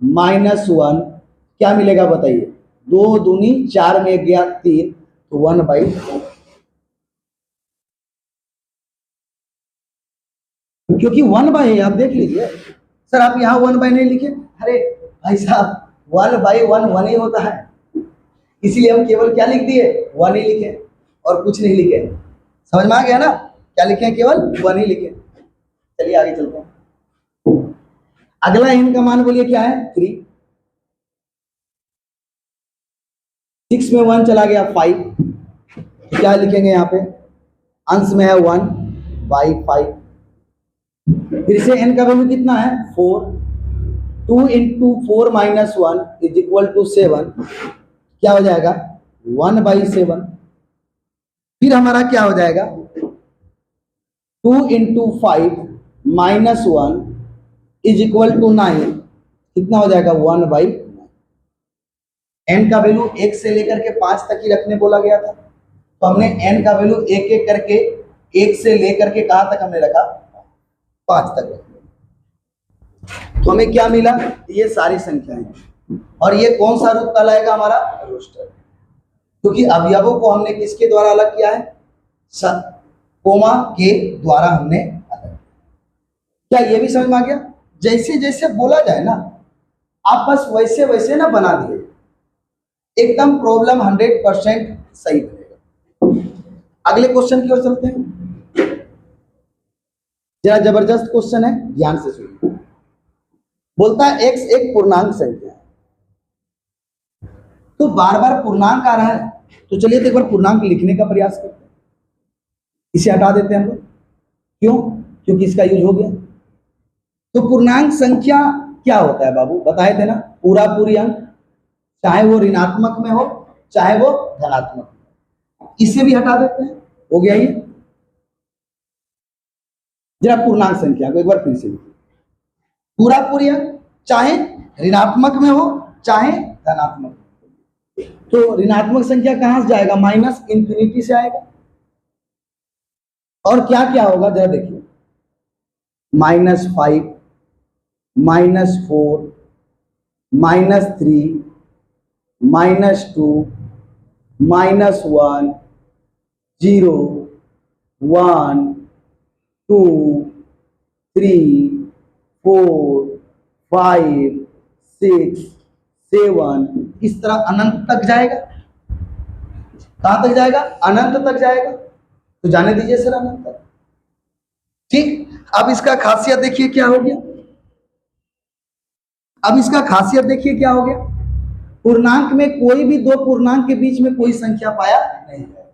[SPEAKER 1] - 1 क्या मिलेगा बताइए, 2 दूनी 4 में 1 गया 3, तो 1/2। क्योंकि 1/, आप देख लीजिए सर, आप यहाँ 1/, नहीं लिखे, अरे भाई साहब 1/1 1 ही होता है, इसीलिए हम केवल क्या लिख दिए, 1 ही लिखे और कुछ नहीं लिखे। समझ में आ गया ना, क्या लिखे, केवल 1 ही लिखे। चलिए आगे चलते हैं। अगला n का मान बोलिए क्या है, 3। 6 में 1 चला गया 5, क्या लिखेंगे यहाँ पे, अंश में है 1/5। फिर से n का वैल्यू कितना है, 4। 2 × 4 - 1 इज इक्वल टू 7, क्या हो जाएगा 1/7। फिर हमारा क्या हो जाएगा 2 × 5 - 1 इज इक्वल टू 9, कितना हो जाएगा 1/9। n का वैल्यू 1 से लेकर के 5 तक ही रखने बोला गया था, तो हमने n का वैल्यू एक एक करके 1 से लेकर के कहां तक हमने रखा, 5 तक। तो हमें क्या मिला, ये सारी संख्याएं, और ये कौन सा रूप कहलाएगा, हमारा रोस्टर, क्योंकि अवयवों को हमने किसके द्वारा अलग किया है, कोमा के द्वारा हमने अलग। क्या ये भी समझ में आ गया, जैसे जैसे बोला जाए ना, आप बस वैसे वैसे ना बना दिए, एकदम प्रॉब्लम 100% सही बनेगा। अगले क्वेश्चन की ओर चलते हैं, जरा जबरदस्त क्वेश्चन है, ध्यान से सुनिए। बोलता है x एक पूर्णांक संख्या है, तो बार बार पूर्णांक आ रहा है, तो चलिए तो एक बार पूर्णांक लिखने का प्रयास करते हैं। इसे हटा देते हैं हम लोग, क्यों, क्योंकि इसका यूज हो गया। तो पूर्णांक संख्या क्या होता है बाबू, बताए थे ना, पूरा पूरी अंक, चाहे वो ऋणात्मक में हो चाहे वो धनात्मक में। इसे भी हटा देते हैं, हो गया ये। जरा पूर्णांक संख्या को एक बार फिर से लिखिए, पूरा पूरी अंक, चाहे ऋणात्मक में हो चाहे धनात्मक में। तो ऋणात्मक संख्या कहां से जाएगा, -∞ से आएगा। और क्या क्या होगा जरा देखिए, -5 -4 -3 -2 -1 0 1 2 3 4 5 6 7, इस तरह अनंत तक जाएगा। कहां तक जाएगा, अनंत तक जाएगा। तो जाने दीजिए सर अनंत तक, ठीक। अब इसका खासियत देखिए क्या हो गया, अब इसका खासियत देखिए क्या हो गया, पूर्णांक में कोई भी दो पूर्णांक के बीच में कोई संख्या पाया नहीं है,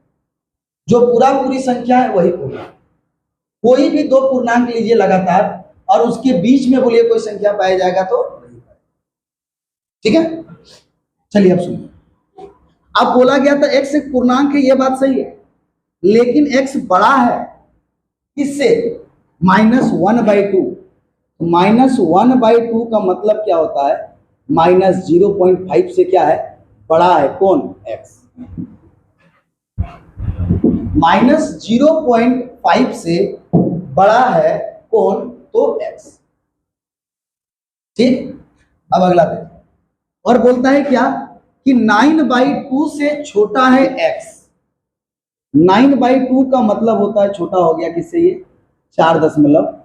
[SPEAKER 1] जो पूरा पूरी संख्या है वही पूर्णांक। कोई भी दो पूर्णांक लीजिए लगातार और उसके बीच में बोलिए कोई संख्या पाया जाएगा तो नहीं पाया, ठीक है। चलिए अब सुनिए, अब बोला गया था x एक पूर्णांक है, ये बात सही है, लेकिन x बड़ा है किससे, -1/2। -1/2 का मतलब क्या होता है, -0.5 से क्या है, बड़ा है कौन, x। -0.5 से बड़ा है कौन? तो x। ठीक, अब अगला देखो, और बोलता है क्या कि 9/2 से छोटा है x। 9/2 का मतलब होता है छोटा हो गया किससे? ये 4.5,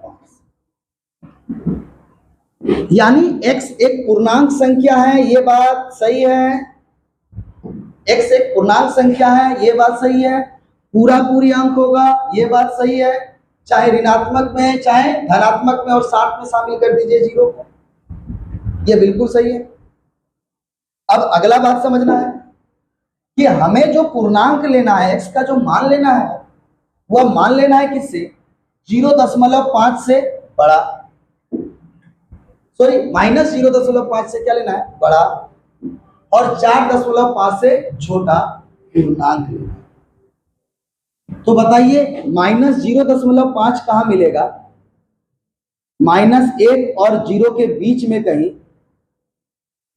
[SPEAKER 1] यानी x एक पूर्णांक संख्या है, ये बात सही है। x एक पूर्णांक संख्या है, ये बात सही है। पूरा पूरी अंक होगा, ये बात सही है। चाहे ऋणात्मक में चाहे धनात्मक में, और 60 में शामिल कर दीजिए 0 को, ये बिल्कुल सही है। अब अगला बात समझना है कि हमें जो पूर्णांक लेना है, x का जो मान लेना है, वह मान लेना है किससे? 0.5 से बड़ा, सॉरी -0.5 से क्या लेना है? बड़ा, और 4.5 से छोटा पूर्णांक लेना है। तो बताइए -0.5 कहां मिलेगा? -1 और 0 के बीच में कहीं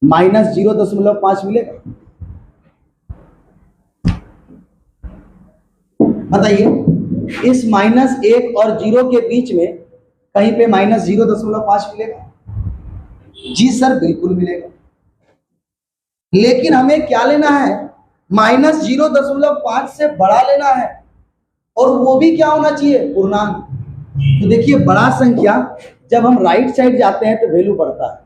[SPEAKER 1] -0.5 मिलेगा? बताइए, इस -1 और 0 के बीच में कहीं पे -0.5 मिलेगा? जी सर, बिल्कुल मिलेगा। लेकिन हमें क्या लेना है? -0.5 से बड़ा लेना है, और वो भी क्या होना चाहिए? पूर्णांक। तो देखिए, बड़ा संख्या जब हम राइट साइड जाते हैं तो वैल्यू बढ़ता है।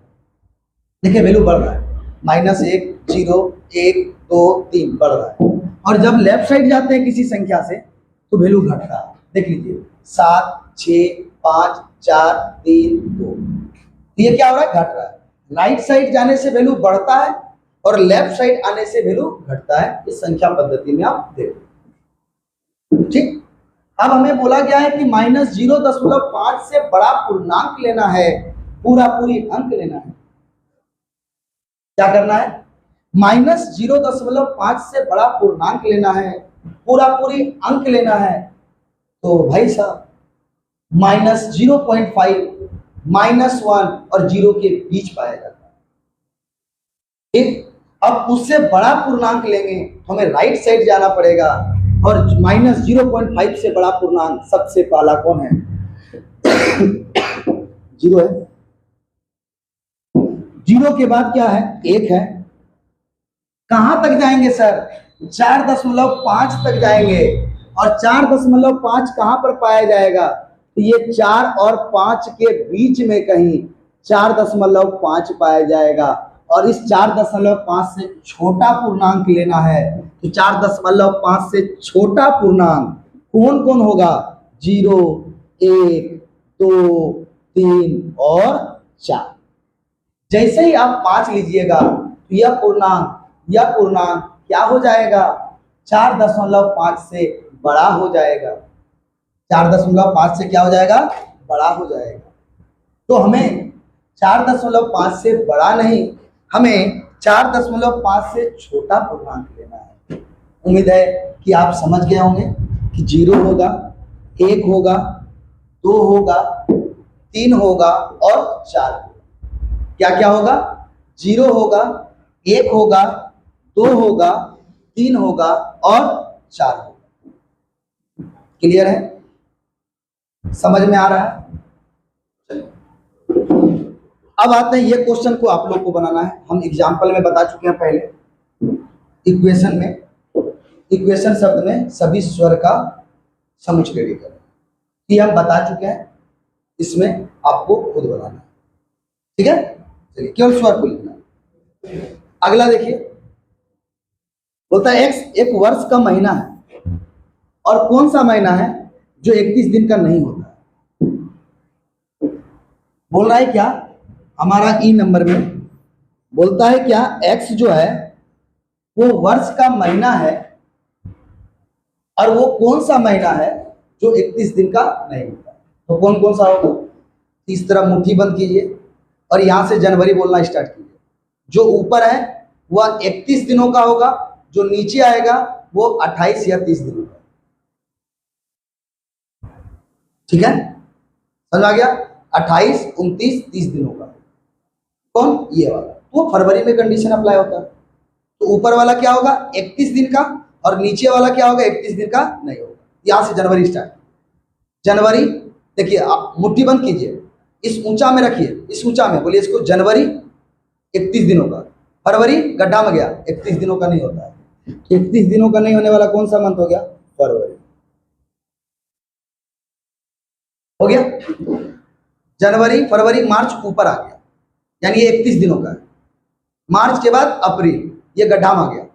[SPEAKER 1] देखिए, वैल्यू बढ़ रहा है, -1, 0, 1, 2, 3 बढ़ रहा है। और जब लेफ्ट साइड जाते हैं किसी संख्या से तो वैल्यू घटता है। देख लीजिए, 7, 6, 5, 4, 3, 2, ये क्या हो रहा है? घट रहा है। राइट साइड जाने से वैल्यू बढ़ता है और लेफ्ट साइड आने से वैल्यू घटता है। इस संख्या पद्धति में आप देखो। ठीक, अब हमें बोला गया है कि -0.5 से बड़ा पूर्णांक लेना है, पूरा पूरी अंक लेना है। क्या करना है? -0.5 से बड़ा पूर्णांक लेना है, पूरा पूरी अंक लेना है। तो भाई साहब, -0.5, -1 और 0 के बीच पाया जाता है। ठीक, अब उससे बड़ा पूर्णांक लेंगे तो हमें राइट साइड जाना पड़ेगा, और -0.5 से बड़ा पूर्णांक सबसे पहला कौन है? 0 है। 0 के बाद क्या है? 1 है। कहां तक जाएंगे सर? 4.5 तक जाएंगे, और 4.5 कहां पर पाया जाएगा? तो ये 4 और 5 के बीच में कहीं 4.5 पाया जाएगा, और इस 4.5 से छोटा पूर्णांक लेना है। तो 4.5 से छोटा पूर्णांक कौन कौन होगा? 0, 1, 2, 3 और 4। जैसे ही आप 5 लीजिएगा तो यह पूर्णांक क्या हो जाएगा? 4.5 से बड़ा हो जाएगा। 4.5 से क्या हो जाएगा? बड़ा हो जाएगा। तो हमें 4.5 से बड़ा नहीं, हमें 4.5 से छोटा पूर्णांक लेना है। उम्मीद है कि आप समझ गए होंगे कि 0 होगा, 1 होगा, 2 होगा, 3 होगा और 4 होगा। क्या क्या होगा? 0 होगा, 1 होगा, 2 होगा, 3 होगा और 4 होगा। क्लियर है? समझ में आ रहा है? अब आते हैं, ये क्वेश्चन को आप लोग को बनाना है। हम एग्जाम्पल में बता चुके हैं पहले, इक्वेशन में, इक्वेशन शब्द में सभी स्वर का समुच्चय रेडी करें, ये हम बता चुके हैं। इसमें आपको खुद बनाना है। ठीक है, चलिए केवल स्वर को लिखना है। अगला देखिए, बोलता है x एक वर्ष का महीना है, और कौन सा महीना है जो 31 दिन का नहीं होता है? बोल रहा है क्या हमारा ई नंबर में, बोलता है क्या x जो है वो वर्ष का महीना है, और वो कौन सा महीना है जो 31 दिन का नहीं होता? तो कौन कौन सा होगा? इस तरह मुट्ठी बंद कीजिए और यहां से जनवरी बोलना स्टार्ट कीजिए। जो ऊपर है वह 31 दिनों का होगा, जो नीचे आएगा वो 28 या 30 दिनों का। ठीक है, समझ आ गया? 28, 29, 30 दिनों का। कौन? ये वाला। तो फरवरी में कंडीशन अप्लाई होता है। तो ऊपर वाला क्या होगा? 31 दिन का, और नीचे वाला क्या होगा? 31 दिन का नहीं होगा। यहां से जनवरी स्टार्ट। जनवरी देखिए, आप मुट्ठी बंद कीजिए, इस ऊंचा में रखिए, इस ऊंचा में बोलिए इसको जनवरी 31 दिनों का। फरवरी गड्ढा में गया, 31 दिनों का नहीं होता है। 31 दिनों का नहीं होने वाला कौन सा मंथ हो गया? फरवरी। हो गया। जनवरी फरवरी मार्च ऊपर आ गया, यानी ये 31 दिनों का है। मार्च के बाद अप्रैल, ये गड्ढा में आ गया,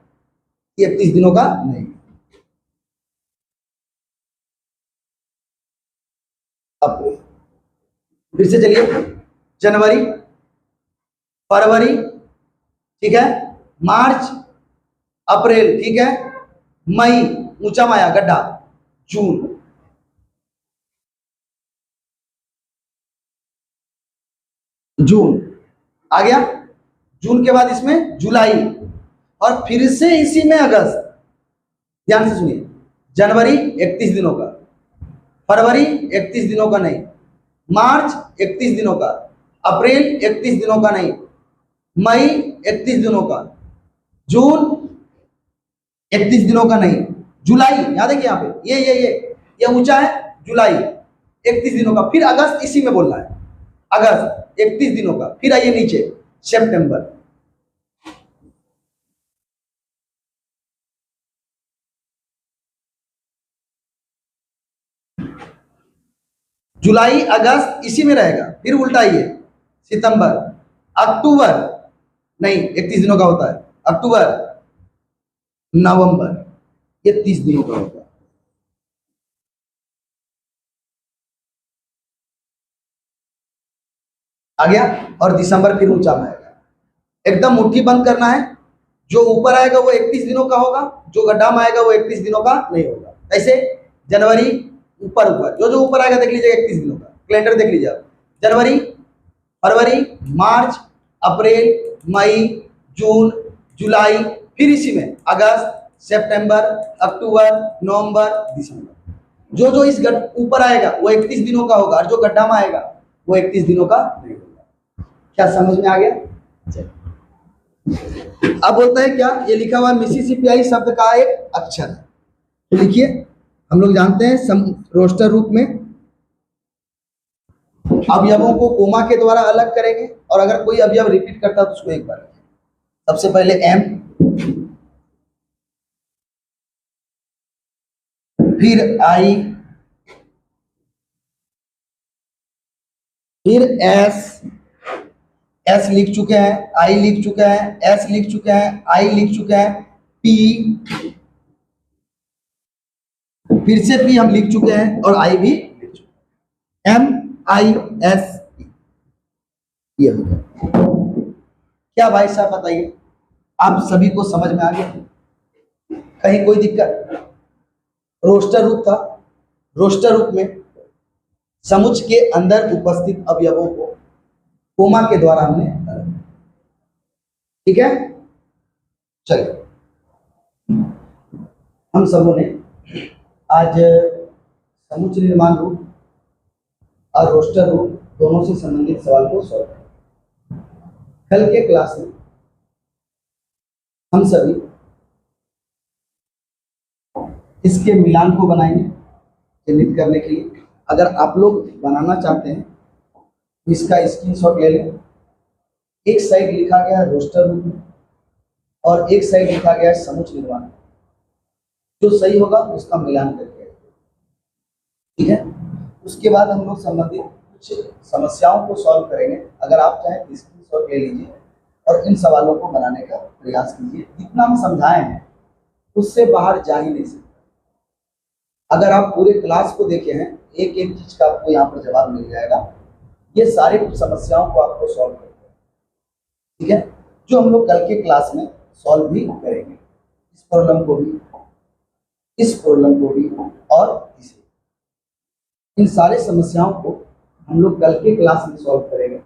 [SPEAKER 1] ये 31 दिनों का नहीं। अप्रैल, फिर से चलिए, जनवरी फरवरी, ठीक है, मार्च अप्रैल, ठीक है, मई ऊंचा माया गड्ढा, जून, जून आ गया। जून के बाद इसमें जुलाई, और फिर से इसी में अगस्त। ध्यान से सुनिए, जनवरी 31 दिनों का, फरवरी 31 दिनों का नहीं, मार्च 31 दिनों का, अप्रैल 31 दिनों का नहीं, मई 31 दिनों का, जून 31 दिनों का नहीं, जुलाई, याद है कि यहाँ पे ये ऊंचा है, जुलाई 31 दिनों का, फिर अगस्त इसी में बोलना है, अगस्त 31 दिनों का, फिर आइए नीचे सितंबर, जुलाई अगस्त इसी में रहेगा, फिर उल्टा आइए सितंबर, अक्टूबर नहीं 31 दिनों का होता है, अक्टूबर, नवंबर, ये 30 दिनों का होता है। आ गया। और दिसंबर फिर ऊंचा में आएगा। एकदम मुट्ठी बंद करना है, जो ऊपर आएगा वो 31 दिनों का होगा, जो गड्ढा में आएगा वो 31 दिनों का नहीं होगा। ऐसे जनवरी ऊपर ऊपर, जो जो ऊपर आएगा देख लीजिएगा 31 दिनों का, कैलेंडर देख लीजिए आप, जनवरी फरवरी मार्च अप्रैल मई जून जुलाई, फिर इसी में अगस्त सितंबर अक्टूबर नवंबर दिसंबर, जो जो इस ऊपर आएगा वो 31 दिनों का होगा, और जो गड्ढा में आएगा वो 31 दिनों का नहीं होगा। क्या समझ में आ गया? अब बोलता है क्या, ये लिखा हुआ मिसिसिपियाई शब्द का एक अक्षर है, तो लिखिए। हम लोग जानते हैं रोस्टर रूप में अवयवों को कोमा के द्वारा अलग करेंगे, और अगर कोई अवयव रिपीट करता है तो उसको एक बार लिखें। सबसे पहले एम, फिर आई, फिर एस, एस लिख चुके हैं, आई लिख चुके हैं, एस लिख चुके हैं, आई लिख चुके हैं, पी, फिर से पी हम लिख चुके हैं, और आई भी लिख चुके हैं। एम आई एस, ये हो गया। क्या भाई साहब बताइए, आप सभी को समझ में आ गया? कहीं कोई दिक्कत? रोस्टर रूप था, रोस्टर रूप में समुच्चय के अंदर उपस्थित अवयवों को कोमा के द्वारा हमने, ठीक है। चलिए, हम सबों ने आज समुच्चय निर्माण रूप और रोस्टर रूप दोनों से संबंधित सवाल को सॉल्व किया। कल के क्लास में हम सभी इसके मिलान को बनाएंगे चिन्हित करने के लिए। अगर आप लोग बनाना चाहते हैं तो इसका स्क्रीनशॉट ले लें। एक साइड लिखा गया है रोस्टर रूप में और एक साइड लिखा गया है समुच्चय निर्माण। जो सही होगा उसका मिलान करके, ठीक है। उसके बाद हम लोग संबंधित कुछ समस्याओं को सॉल्व करेंगे। अगर आप चाहें तो स्क्रीनशॉट ले लीजिए और इन सवालों को बनाने का प्रयास कीजिए। जितना हम समझाए हैं उससे बाहर जा ही नहीं सकते। अगर आप पूरे क्लास को देखे हैं, एक एक चीज का आपको यहाँ पर जवाब मिल जाएगा। ये सारे समस्याओं को आपको सॉल्व करते हैं, ठीक है, जो हम लोग कल के क्लास में सॉल्व भी करेंगे। इस प्रॉब्लम को भी, इस प्रॉब्लम को भी और इसे, इन सारे समस्याओं को हम लोग कल के क्लास में सॉल्व करेंगे।